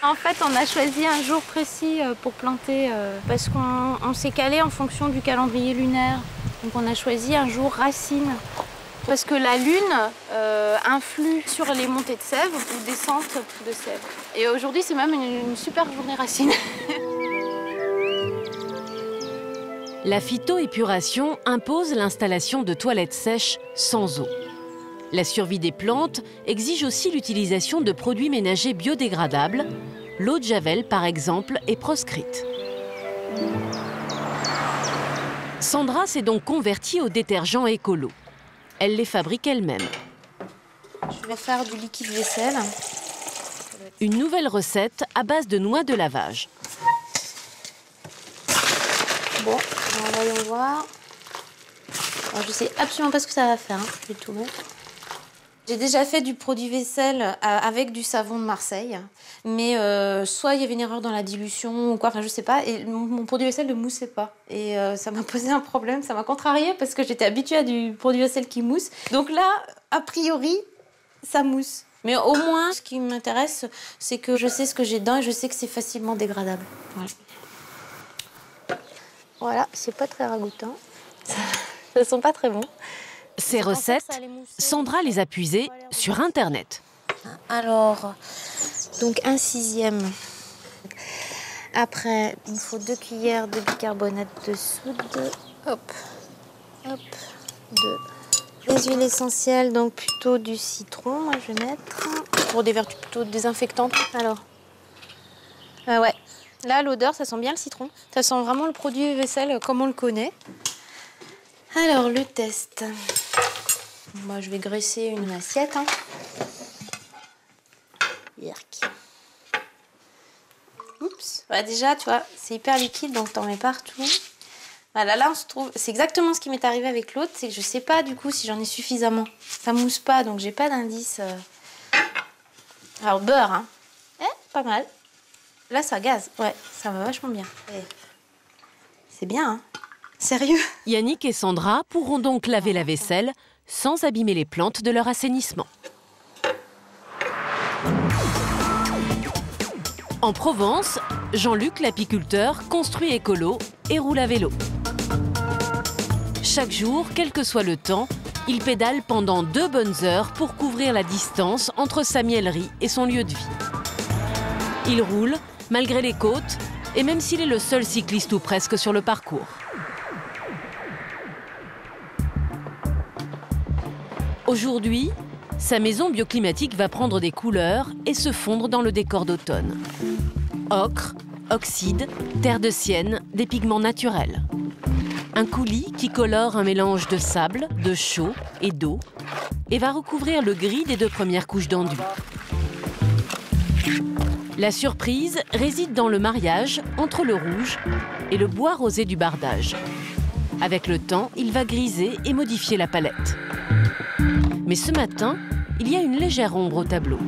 En fait, on a choisi un jour précis pour planter parce qu'on s'est calé en fonction du calendrier lunaire. Donc on a choisi un jour racine parce que la lune influe sur les montées de sève ou descentes de sève. Et aujourd'hui, c'est même une super journée racine. La phytoépuration impose l'installation de toilettes sèches sans eau. La survie des plantes exige aussi l'utilisation de produits ménagers biodégradables. L'eau de Javel, par exemple, est proscrite. Sandra s'est donc convertie au détergent écolo. Elle les fabrique elle-même. Je vais faire du liquide vaisselle. Une nouvelle recette à base de noix de lavage. Bon, alors voyons voir. Alors, je sais absolument pas ce que ça va faire, hein. Je vais tout mettre. J'ai déjà fait du produit vaisselle avec du savon de Marseille, mais soit il y avait une erreur dans la dilution ou quoi, enfin je sais pas, et mon produit vaisselle ne moussait pas. Et ça m'a posé un problème, ça m'a contrariée parce que j'étais habituée à du produit vaisselle qui mousse. Donc là, a priori, ça mousse. Mais au moins, ce qui m'intéresse, c'est que je sais ce que j'ai dedans et je sais que c'est facilement dégradable. Voilà, c'est pas très ragoûtant. Ça sent pas très bon. Ces recettes, Sandra les a puisées sur Internet. Alors, donc 1/6. Après, il me faut 2 cuillères de bicarbonate de soude. Hop, hop, 2. Les huiles essentielles, donc plutôt du citron, moi je vais mettre. Pour des vertus plutôt désinfectantes. Alors, ouais. Là, l'odeur, ça sent bien le citron. Ça sent vraiment le produit vaisselle comme on le connaît. Alors, le test. Moi, je vais graisser une assiette. Hein. Yerk. Oups. Ouais, déjà, tu vois, c'est hyper liquide, donc t'en mets partout. Voilà, là, on se trouve... C'est exactement ce qui m'est arrivé avec l'autre, c'est que je sais pas, du coup, si j'en ai suffisamment. Ça mousse pas, donc j'ai pas d'indice. Alors, beurre, hein. Pas mal. Là, ça gaze. Ouais, ça va vachement bien. C'est bien, hein. Sérieux. Yannick et Sandra pourront donc laver la vaisselle sans abîmer les plantes de leur assainissement. En Provence, Jean-Luc, l'apiculteur, construit écolo et roule à vélo. Chaque jour, quel que soit le temps, il pédale pendant 2 bonnes heures pour couvrir la distance entre sa miellerie et son lieu de vie. Il roule, malgré les côtes, et même s'il est le seul cycliste ou presque sur le parcours. Aujourd'hui, sa maison bioclimatique va prendre des couleurs et se fondre dans le décor d'automne. Ocre, oxyde, terre de sienne, des pigments naturels. Un coulis qui colore un mélange de sable, de chaux et d'eau et va recouvrir le gris des 2 premières couches d'enduit. La surprise réside dans le mariage entre le rouge et le bois rosé du bardage. Avec le temps, il va griser et modifier la palette. Mais ce matin, il y a une légère ombre au tableau.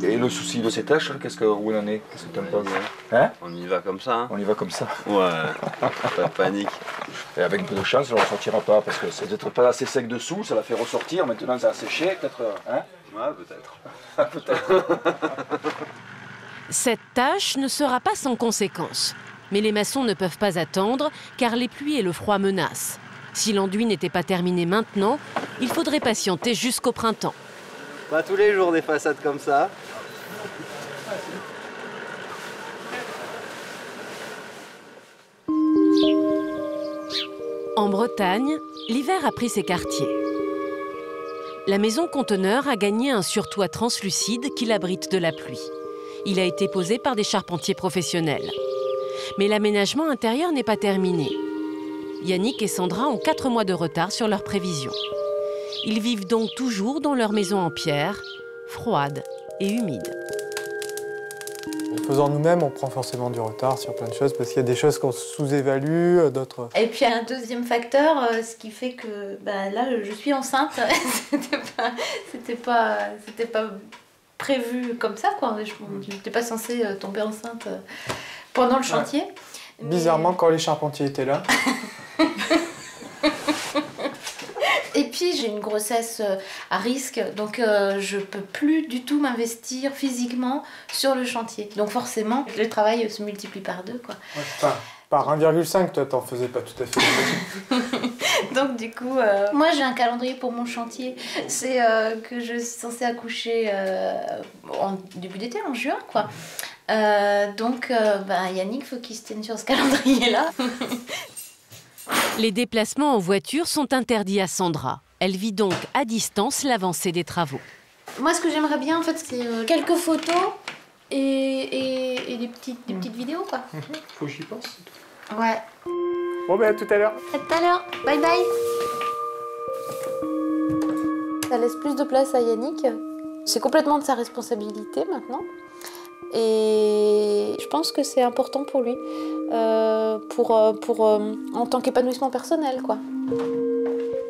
Et le souci de ces tâches, qu'est-ce que où on en est? Qu'est-ce que tu en penses? Hein? On y va comme ça. Hein. On y va comme ça. Ouais, pas de panique. Et avec un peu de chance, on ne ressortira pas parce que c'est peut-être pas assez sec dessous, ça l'a fait ressortir. Maintenant, ça a séché, peut-être. Hein? Ouais, peut-être. Peut-être. Cette tâche ne sera pas sans conséquences. Mais les maçons ne peuvent pas attendre car les pluies et le froid menacent. Si l'enduit n'était pas terminé maintenant, il faudrait patienter jusqu'au printemps. Pas tous les jours des façades comme ça. En Bretagne, l'hiver a pris ses quartiers. La maison conteneur a gagné un surtoit translucide qui l'abrite de la pluie. Il a été posé par des charpentiers professionnels. Mais l'aménagement intérieur n'est pas terminé. Yannick et Sandra ont 4 mois de retard sur leurs prévisions. Ils vivent donc toujours dans leur maison en pierre, froide et humide. En faisant nous-mêmes, on prend forcément du retard sur plein de choses parce qu'il y a des choses qu'on sous-évalue, d'autres... Et puis un deuxième facteur, ce qui fait que là, je suis enceinte. C'était pas prévu comme ça, quoi. Je n'étais pas censée tomber enceinte pendant le chantier. Ouais. Bizarrement, quand les charpentiers étaient là. Et puis j'ai une grossesse à risque, donc je peux plus du tout m'investir physiquement sur le chantier. Donc forcément, le travail se multiplie par 2, quoi. Ouais, enfin, par 1,5, toi, t'en faisais pas tout à fait. Donc du coup, moi j'ai un calendrier pour mon chantier. C'est que je suis censée accoucher en début d'été, en juin, quoi. Donc Yannick, faut qu'il se tienne sur ce calendrier-là. Les déplacements en voiture sont interdits à Sandra. Elle vit donc à distance l'avancée des travaux. Moi, ce que j'aimerais bien, en fait, c'est quelques photos et des petites vidéos, quoi. Faut que j'y pense. Ouais. Bon, à tout à l'heure. À tout à l'heure. Bye bye. Ça laisse plus de place à Yannick. C'est complètement de sa responsabilité maintenant. Et je pense que c'est important pour lui, en tant qu'épanouissement personnel, quoi.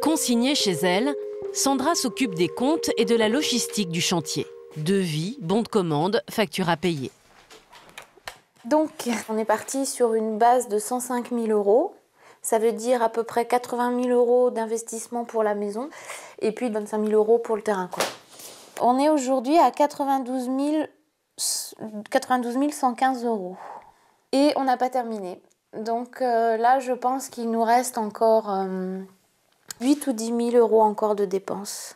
Consignée chez elle, Sandra s'occupe des comptes et de la logistique du chantier. Devis, bons de commande, factures à payer. Donc, on est parti sur une base de 105 000 €. Ça veut dire à peu près 80 000 € d'investissement pour la maison et puis 25 000 € pour le terrain, quoi. On est aujourd'hui à 92 115 €. Et on n'a pas terminé. Donc là, je pense qu'il nous reste encore 8 ou 10 000 euros encore de dépenses,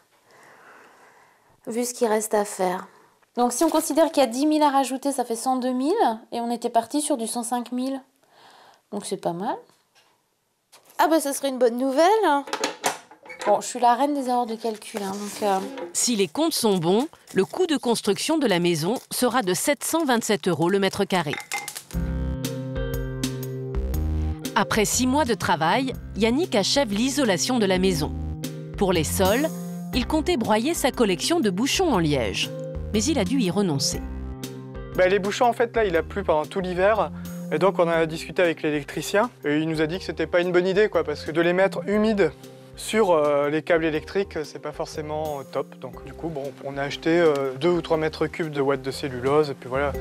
vu ce qu'il reste à faire. Donc si on considère qu'il y a 10 000 à rajouter, ça fait 102 000, et on était parti sur du 105 000. Donc c'est pas mal. Ah bah ça serait une bonne nouvelle. Bon, je suis la reine des erreurs de calcul. Donc, Si les comptes sont bons, le coût de construction de la maison sera de 727 € le mètre carré. Après 6 mois de travail, Yannick achève l'isolation de la maison. Pour les sols, il comptait broyer sa collection de bouchons en liège. Mais il a dû y renoncer. Les bouchons, en fait, là, il a plu pendant tout l'hiver. Et donc, on a discuté avec l'électricien. Et il nous a dit que c'était pas une bonne idée, quoi, parce que de les mettre humides sur les câbles électriques, c'est pas forcément top. Donc, du coup, bon, on a acheté 2 ou 3 mètres cubes de ouate de cellulose, et puis voilà.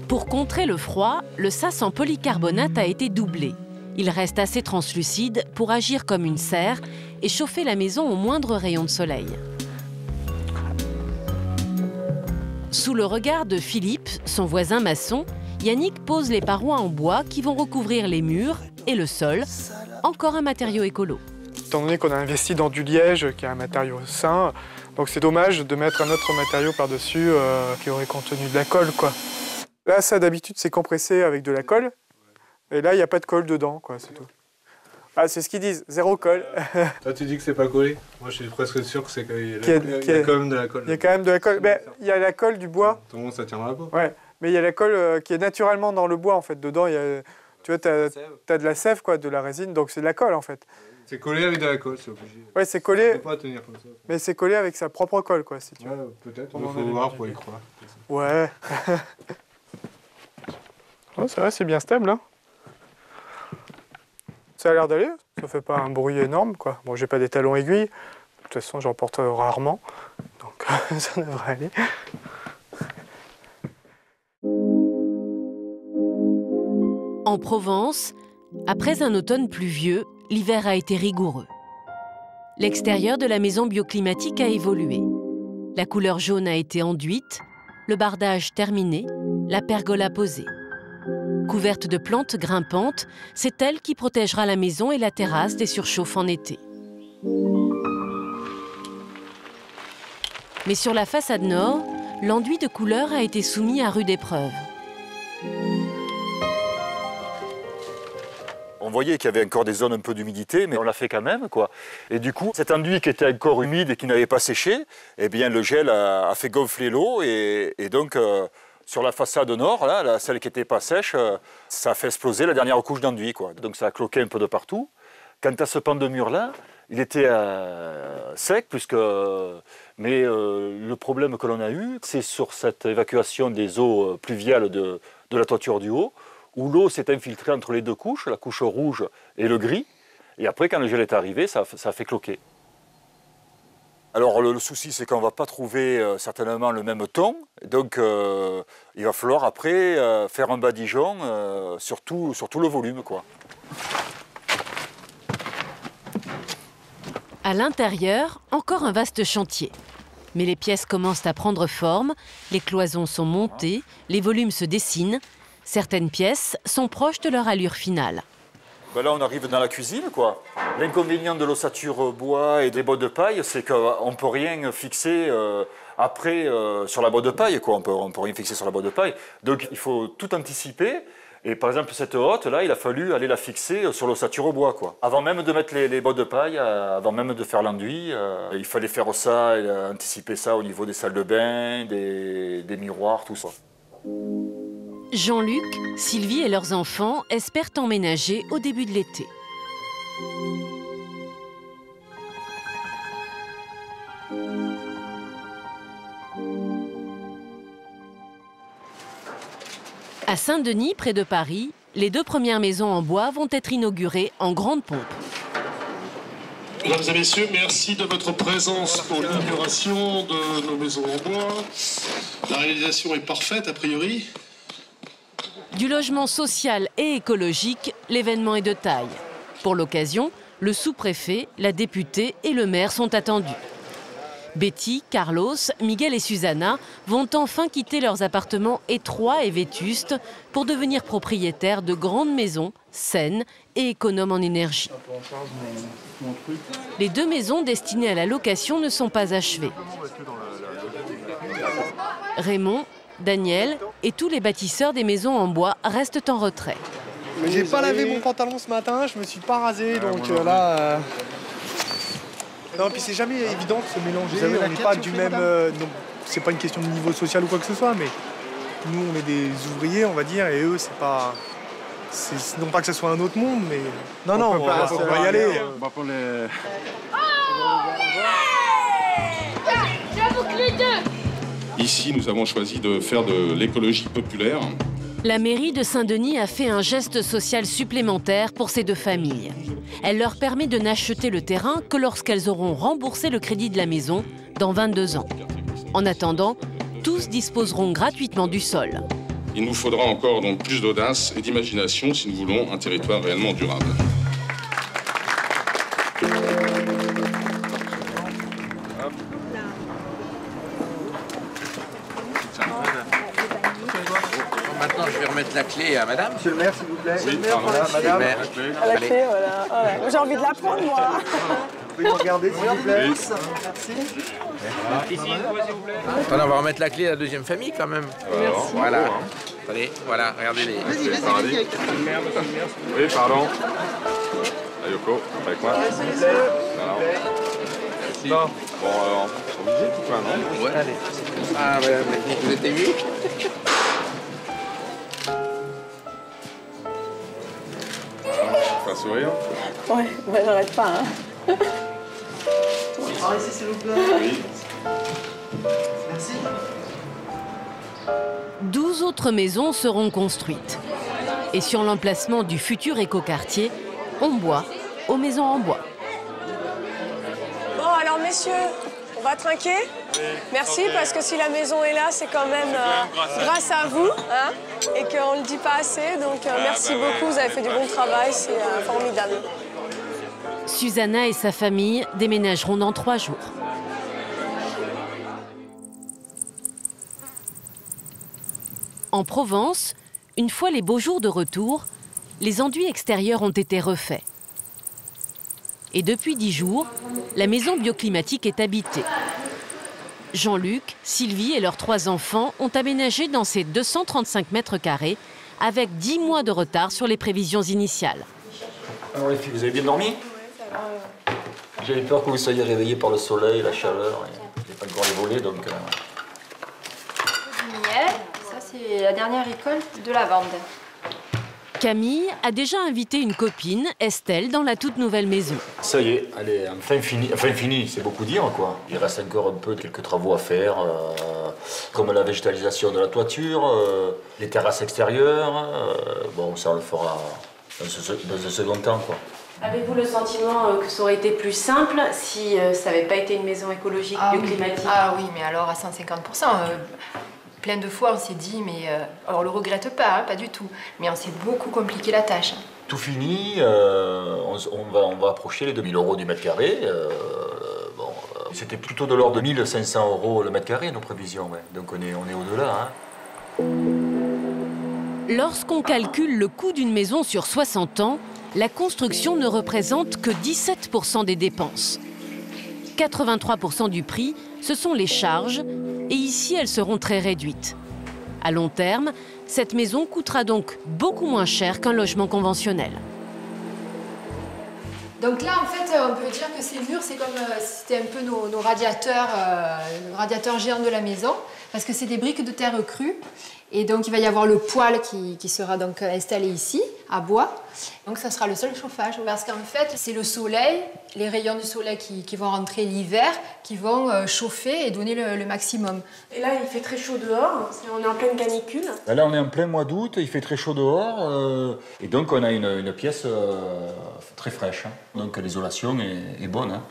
Pour contrer le froid, le sas en polycarbonate a été doublé. Il reste assez translucide pour agir comme une serre et chauffer la maison au moindre rayon de soleil. Sous le regard de Philippe, son voisin maçon, Yannick pose les parois en bois qui vont recouvrir les murs et le sol, encore un matériau écolo. Étant donné qu'on a investi dans du liège, qui est un matériau sain, donc c'est dommage de mettre un autre matériau par-dessus qui aurait contenu de la colle, quoi. Là, ça, d'habitude, c'est compressé avec de la colle. Et là, il n'y a pas de colle dedans, quoi, c'est tout. Ah, c'est ce qu'ils disent, 0 colle. Toi, tu dis que c'est pas collé. Moi, je suis presque sûr que c'est qu'il y a quand même de la colle. Il y a quand même de la colle. Il y a la colle du bois. Tout le monde, ça tiendra pas. Ouais, mais il y a la colle qui est naturellement dans le bois, en fait. Dedans, il y a, tu vois, t'as de la sève, quoi, de la résine, donc c'est de la colle, en fait. C'est collé avec de la colle, c'est obligé. Ouais, c'est collé. On peut pas tenir comme ça. Mais c'est collé avec sa propre colle, quoi, si tu veux. Ouais, peut-être. Il faut voir pour y croire. Ouais. Oh, ça va, c'est bien stable, hein. Ça a l'air d'aller, ça fait pas un bruit énorme, quoi. Bon, j'ai pas des talons aiguilles, de toute façon, j'en porte rarement, donc ça devrait aller. En Provence, après un automne pluvieux, l'hiver a été rigoureux. L'extérieur de la maison bioclimatique a évolué. La couleur jaune a été enduite, le bardage terminé, la pergola posée. Couverte de plantes grimpantes, c'est elle qui protégera la maison et la terrasse des surchauffes en été. Mais sur la façade nord, l'enduit de couleur a été soumis à rude épreuve. On voyait qu'il y avait encore des zones un peu d'humidité, mais on l'a fait quand même, quoi. Et du coup, cet enduit qui était encore humide et qui n'avait pas séché, eh bien, le gel a fait gonfler l'eau et donc... sur la façade nord, là, celle qui n'était pas sèche, ça a fait exploser la dernière couche d'enduit, quoi. Donc ça a cloqué un peu de partout. Quant à ce pan de mur-là, il était sec, mais le problème que l'on a eu, c'est sur cette évacuation des eaux pluviales de la toiture du haut, où l'eau s'est infiltrée entre les deux couches, la couche rouge et le gris. Et après, quand le gel est arrivé, ça a fait cloquer. Alors le souci, c'est qu'on ne va pas trouver certainement le même ton, donc il va falloir après faire un badigeon sur tout le volume, quoi. À l'intérieur, encore un vaste chantier. Mais les pièces commencent à prendre forme, les cloisons sont montées, les volumes se dessinent. Certaines pièces sont proches de leur allure finale. Ben là, on arrive dans la cuisine, quoi. L'inconvénient de l'ossature bois et des bottes de paille, c'est qu'on ne peut rien fixer après sur la botte de paille, quoi. On peut rien fixer sur la botte de paille. Donc, il faut tout anticiper. Et par exemple, cette hotte, là, il a fallu aller la fixer sur l'ossature bois, quoi. Avant même de mettre les bottes de paille, avant même de faire l'enduit, il fallait faire ça, et anticiper ça au niveau des salles de bain, des miroirs, tout ça. Jean-Luc, Sylvie et leurs enfants espèrent emménager au début de l'été. À Saint-Denis, près de Paris, les 2 premières maisons en bois vont être inaugurées en grande pompe. Mesdames et messieurs, merci de votre présence pour l'inauguration de nos maisons en bois. La réalisation est parfaite, a priori. Du logement social et écologique, l'événement est de taille. Pour l'occasion, le sous-préfet, la députée et le maire sont attendus. Betty, Carlos, Miguel et Susanna vont enfin quitter leurs appartements étroits et vétustes pour devenir propriétaires de grandes maisons, saines et économes en énergie. Les 2 maisons destinées à la location ne sont pas achevées. Raymond, Daniel et tous les bâtisseurs des maisons en bois restent en retrait. J'ai pas lavé mon pantalon ce matin, je me suis pas rasé, donc là... Non, puis c'est jamais évident de se mélanger, on n'est pas du même... c'est pas une question de niveau social ou quoi que ce soit, mais nous on est des ouvriers, on va dire, et eux c'est pas... Non pas que ce soit un autre monde, mais... Non, on va y aller. J'avoue que les deux. Ici, nous avons choisi de faire de l'écologie populaire. La mairie de Saint-Denis a fait un geste social supplémentaire pour ces 2 familles. Elle leur permet de n'acheter le terrain que lorsqu'elles auront remboursé le crédit de la maison dans 22 ans. En attendant, tous disposeront gratuitement du sol. Il nous faudra encore donc plus d'audace et d'imagination si nous voulons un territoire réellement durable. Maintenant, je vais remettre la clé à madame. Monsieur le maire, s'il vous plaît. Oui, madame. La clé, voilà. Oh, j'ai envie de la prendre, moi. Vous pouvez nous regarder, s'il vous plaît. Merci. Attendez, on va remettre la clé à la 2e famille, quand même. Merci. Voilà. Allez, voilà, regardez-les. Vas-y. Oui, pardon. Ayoko, avec moi. Merci. Bon, alors, on visite ou pas, non? Ouais. Allez. Ah, madame, vous êtes ému? Un sourire? Ouais, j'arrête pas, hein. Par ici, s'il vous plaît. Oui. Merci. 12 autres maisons seront construites. Et sur l'emplacement du futur écoquartier, on boit aux maisons en bois. Bon, alors messieurs, on va trinquer. Merci, parce que si la maison est là, c'est quand même grâce à vous, hein, et qu'on ne le dit pas assez. Donc merci beaucoup, vous avez fait du bon travail, c'est formidable. Susanna et sa famille déménageront dans 3 jours. En Provence, une fois les beaux jours de retour, les enduits extérieurs ont été refaits. Et depuis 10 jours, la maison bioclimatique est habitée. Jean-Luc, Sylvie et leurs 3 enfants ont aménagé dans ces 235 mètres carrés avec 10 mois de retard sur les prévisions initiales. Alors les filles, vous avez bien dormi? J'avais peur que vous soyez réveillés par le soleil, la chaleur. Je n'ai pas encore les volets, donc... Miel, ça c'est la dernière récolte de lavande. Camille a déjà invité une copine, Estelle, dans la toute nouvelle maison. Ça y est, elle est enfin finie, c'est beaucoup dire quoi. Il reste encore un peu quelques travaux à faire, comme la végétalisation de la toiture, les terrasses extérieures. Bon, ça on le fera dans un second temps quoi. Avez-vous le sentiment que ça aurait été plus simple si ça n'avait pas été une maison écologique, bioclimatique? Ah oui, mais alors à 150%. Plein de fois, on s'est dit, mais... alors, on le regrette pas, hein, pas du tout. Mais on s'est beaucoup compliqué la tâche. Tout fini, on va approcher les 2000 € du mètre carré. C'était plutôt de l'ordre de 1500 € le mètre carré, nos prévisions. Ouais. Donc on est au-delà. Hein. Lorsqu'on calcule le coût d'une maison sur 60 ans, la construction ne représente que 17% des dépenses. 83% du prix, ce sont les charges, et ici elles seront très réduites. À long terme, cette maison coûtera donc beaucoup moins cher qu'un logement conventionnel. Donc là, en fait, on peut dire que ces murs, c'est comme c'était un peu nos radiateurs, le radiateur géant de la maison, parce que c'est des briques de terre crue. Et donc, il va y avoir le poêle qui sera donc installé ici, à bois. Donc, ça sera le seul chauffage. Parce qu'en fait, c'est le soleil, les rayons du soleil qui vont rentrer l'hiver, qui vont chauffer et donner le maximum. Et là, il fait très chaud dehors, on est en pleine canicule. Là, on est en plein mois d'août, il fait très chaud dehors. Et donc, on a une pièce très fraîche. Hein. Donc, l'isolation est bonne. Hein.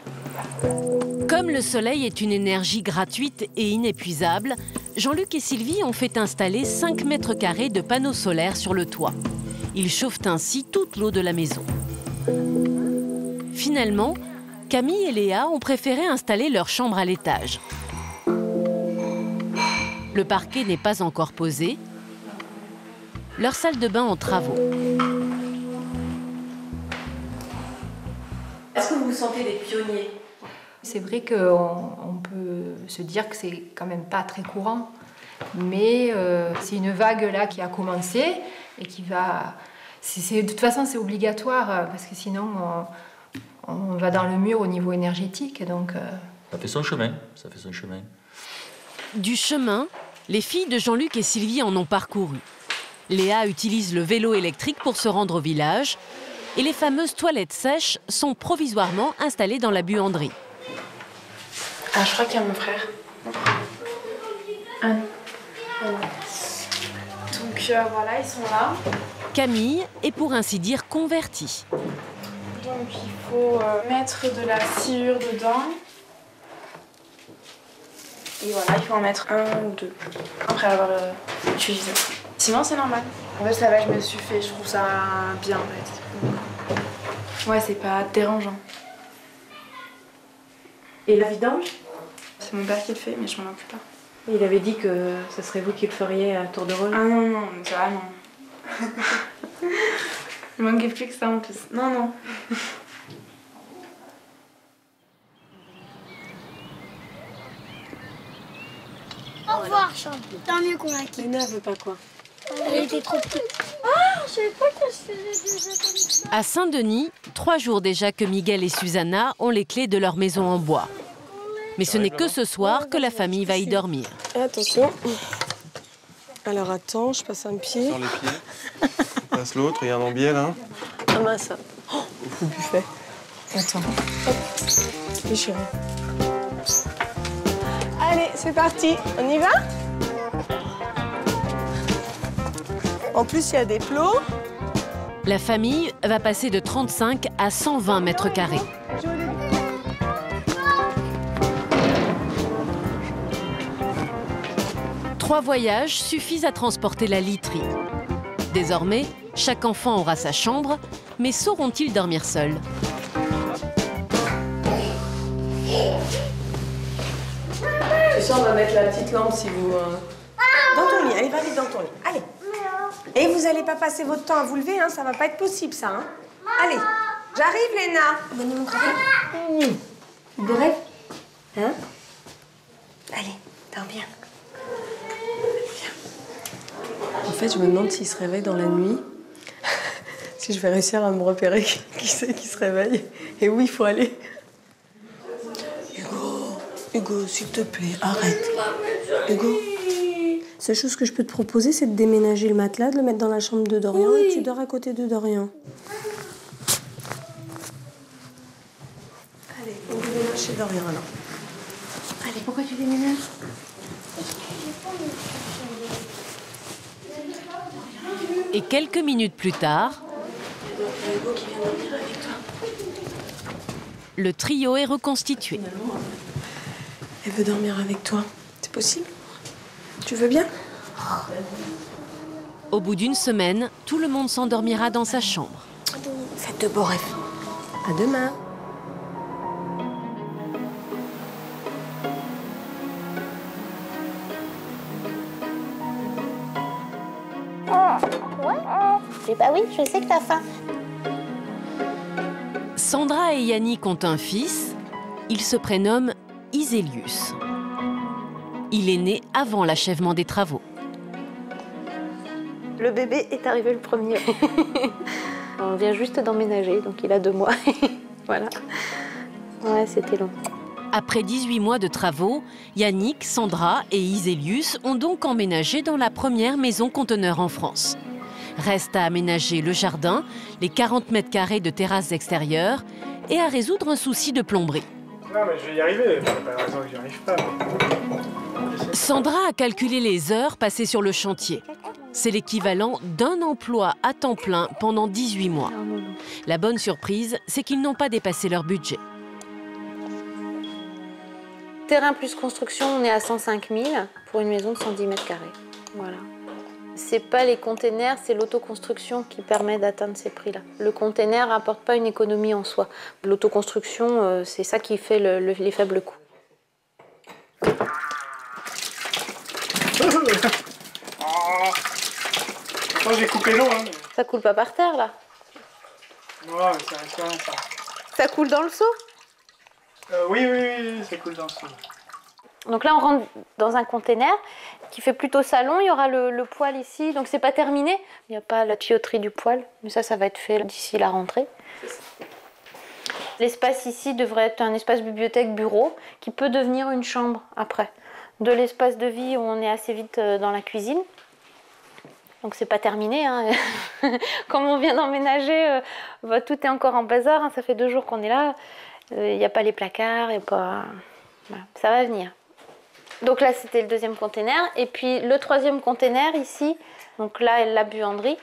Comme le soleil est une énergie gratuite et inépuisable, Jean-Luc et Sylvie ont fait installer 5 mètres carrés de panneaux solaires sur le toit. Ils chauffent ainsi toute l'eau de la maison. Finalement, Camille et Léa ont préféré installer leur chambre à l'étage. Le parquet n'est pas encore posé. Leur salle de bain en travaux. Est-ce que vous vous sentez des pionniers? C'est vrai qu'on peut se dire que c'est quand même pas très courant, mais c'est une vague là qui a commencé et qui va... de toute façon, c'est obligatoire parce que sinon on va dans le mur au niveau énergétique. Donc, Ça fait son chemin, ça fait son chemin. Du chemin, les filles de Jean-Luc et Sylvie en ont parcouru. Léa utilise le vélo électrique pour se rendre au village et les fameuses toilettes sèches sont provisoirement installées dans la buanderie. Ah, je crois qu'il y a mon frère. Donc voilà, ils sont là. Camille est pour ainsi dire convertie. Donc il faut mettre de la sciure dedans. Et voilà, il faut en mettre 1 ou 2 après avoir utilisé. Sinon c'est normal. En fait, ça va, je me suis fait, je trouve ça bien en fait. Ouais, c'est pas dérangeant. Et la vidange? C'est mon père qui le fait, mais je m'en occupe pas. Il avait dit que ce serait vous qui le feriez à tour de rôle. Ah non, non, ça non. Il manquait plus que ça en plus. Non, non. Au revoir, Charles. Tant mieux qu'on l'a quitté. Léna veut pas quoi? Elle était trop petite. Ah, je savais pas qu'elle se faisait déjà comme ça. À Saint-Denis, 3 jours déjà que Miguel et Susanna ont les clés de leur maison en bois. Mais ce n'est que ce soir que la famille va y dormir. Attention. Alors attends, je passe un pied. Sur les pieds. On passe l'autre, regarde en biais là. Ah mince. Oh, au buffet. Attends. Hop. Déchiré. Allez, c'est parti. On y va? En plus, il y a des plots. La famille va passer de 35 à 120 mètres carrés. Trois voyages suffisent à transporter la literie. Désormais, chaque enfant aura sa chambre, mais sauront-ils dormir seuls? Tu sais, on va mettre la petite lampe si vous... Dans ton lit, allez, va vite dans ton lit. Allez. Et vous allez pas passer votre temps à vous lever, hein, ça va pas être possible, ça. Hein. Allez, j'arrive, Léna. Venez mon café. De rêve? Hein? Allez, dors bien. En fait, je me demande s'il se réveille dans la nuit, si je vais réussir à me repérer qui c'est qui se réveille et où il faut aller. Hugo, s'il te plaît, arrête. Hugo, seule chose que je peux te proposer, c'est de déménager le matelas, de le mettre dans la chambre de Dorian et tu dors à côté de Dorian. Allez, on déménage chez Dorian alors. Allez, pourquoi tu déménages? Et quelques minutes plus tard, Hugo qui vient dormir avec toi. le trio est reconstitué. Elle veut dormir avec toi. C'est possible? Tu veux bien? Au bout d'une semaine, tout le monde s'endormira dans sa chambre. Faites de beaux rêves. À demain. Ouais. Et bah oui, je sais que t'as faim. Sandra et Yannick ont un fils. Il se prénomme Isélius. Il est né avant l'achèvement des travaux. Le bébé est arrivé le premier. On vient juste d'emménager, donc il a 2 mois. Voilà. Ouais, c'était long. Après 18 mois de travaux, Yannick, Sandra et Isélius ont donc emménagé dans la première maison conteneur en France. Reste à aménager le jardin, les 40 mètres carrés de terrasses extérieures et à résoudre un souci de plomberie. Non, mais je vais y arriver. Il n'y a pas de raison que j'y arrive pas. Sandra a calculé les heures passées sur le chantier. C'est l'équivalent d'un emploi à temps plein pendant 18 mois. La bonne surprise, c'est qu'ils n'ont pas dépassé leur budget. Terrain plus construction, on est à 105 000 pour une maison de 110 mètres carrés. Voilà. C'est pas les containers, c'est l'autoconstruction qui permet d'atteindre ces prix-là. Le container n'apporte pas une économie en soi. L'autoconstruction, c'est ça qui fait les faibles coûts. J'ai coupé l'eau. Hein. Ça coule pas par terre, là. Ouais, ça reste rien, ça. Ça coule dans le seau? Oui, ça coule dans le seau. Donc là, on rentre dans un container qui fait plutôt salon. Il y aura le poêle ici, donc c'est pas terminé. Il n'y a pas la tuyauterie du poêle, mais ça va être fait d'ici la rentrée. L'espace ici devrait être un espace bibliothèque-bureau qui peut devenir une chambre après. De l'espace de vie où on est assez vite dans la cuisine. Donc c'est pas terminé. Hein. Comme on vient d'emménager, tout est encore en bazar. Hein. Ça fait 2 jours qu'on est là. Il n'y a pas les placards, il y a pas... Voilà, ça va venir. Donc là, c'était le 2e container. Et puis le 3e container ici, donc là, la buanderie.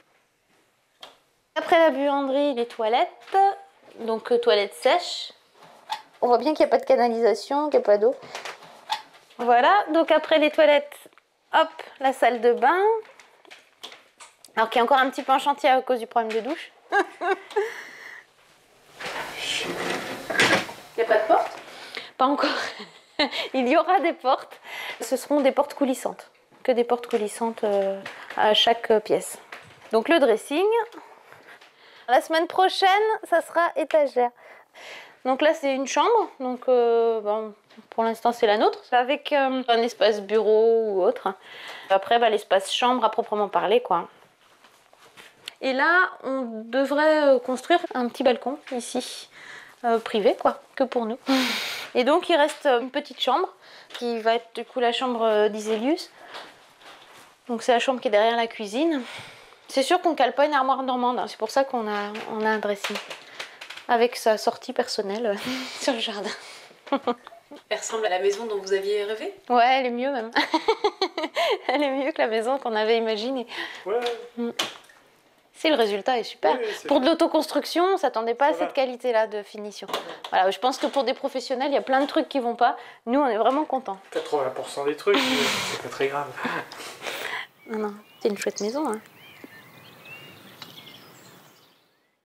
Après la buanderie, les toilettes. Donc toilettes sèches. On voit bien qu'il n'y a pas de canalisation, qu'il n'y a pas d'eau. Voilà, donc après les toilettes, hop, la salle de bain. Alors qui est encore un petit peu en chantier à cause du problème de douche. Il n'y a pas de porte? Pas encore. Il y aura des portes. Ce seront des portes coulissantes. Que des portes coulissantes à chaque pièce. Donc le dressing. La semaine prochaine, ça sera étagère. Donc là, c'est une chambre. Donc bon, pour l'instant, c'est la nôtre. Avec un espace bureau ou autre. Après, l'espace chambre à proprement parler, quoi. Et là, on devrait construire un petit balcon ici. Privé, quoi, que pour nous. Et donc, il reste une petite chambre qui va être du coup la chambre d'Iselius. Donc, c'est la chambre qui est derrière la cuisine. C'est sûr qu'on ne cale pas une armoire normande, hein. C'est pour ça qu'on a un dressing. Avec sa sortie personnelle sur le jardin. Elle ressemble à la maison dont vous aviez rêvé? Ouais, elle est mieux même. Elle est mieux que la maison qu'on avait imaginée. Ouais. Si, le résultat est super. Oui, pour de l'autoconstruction, on ne s'attendait pas à cette qualité-là de finition. Voilà, je pense que pour des professionnels, il y a plein de trucs qui ne vont pas. Nous, on est vraiment contents. 80% des trucs, c'est pas très grave. Non, c'est une chouette maison. Hein.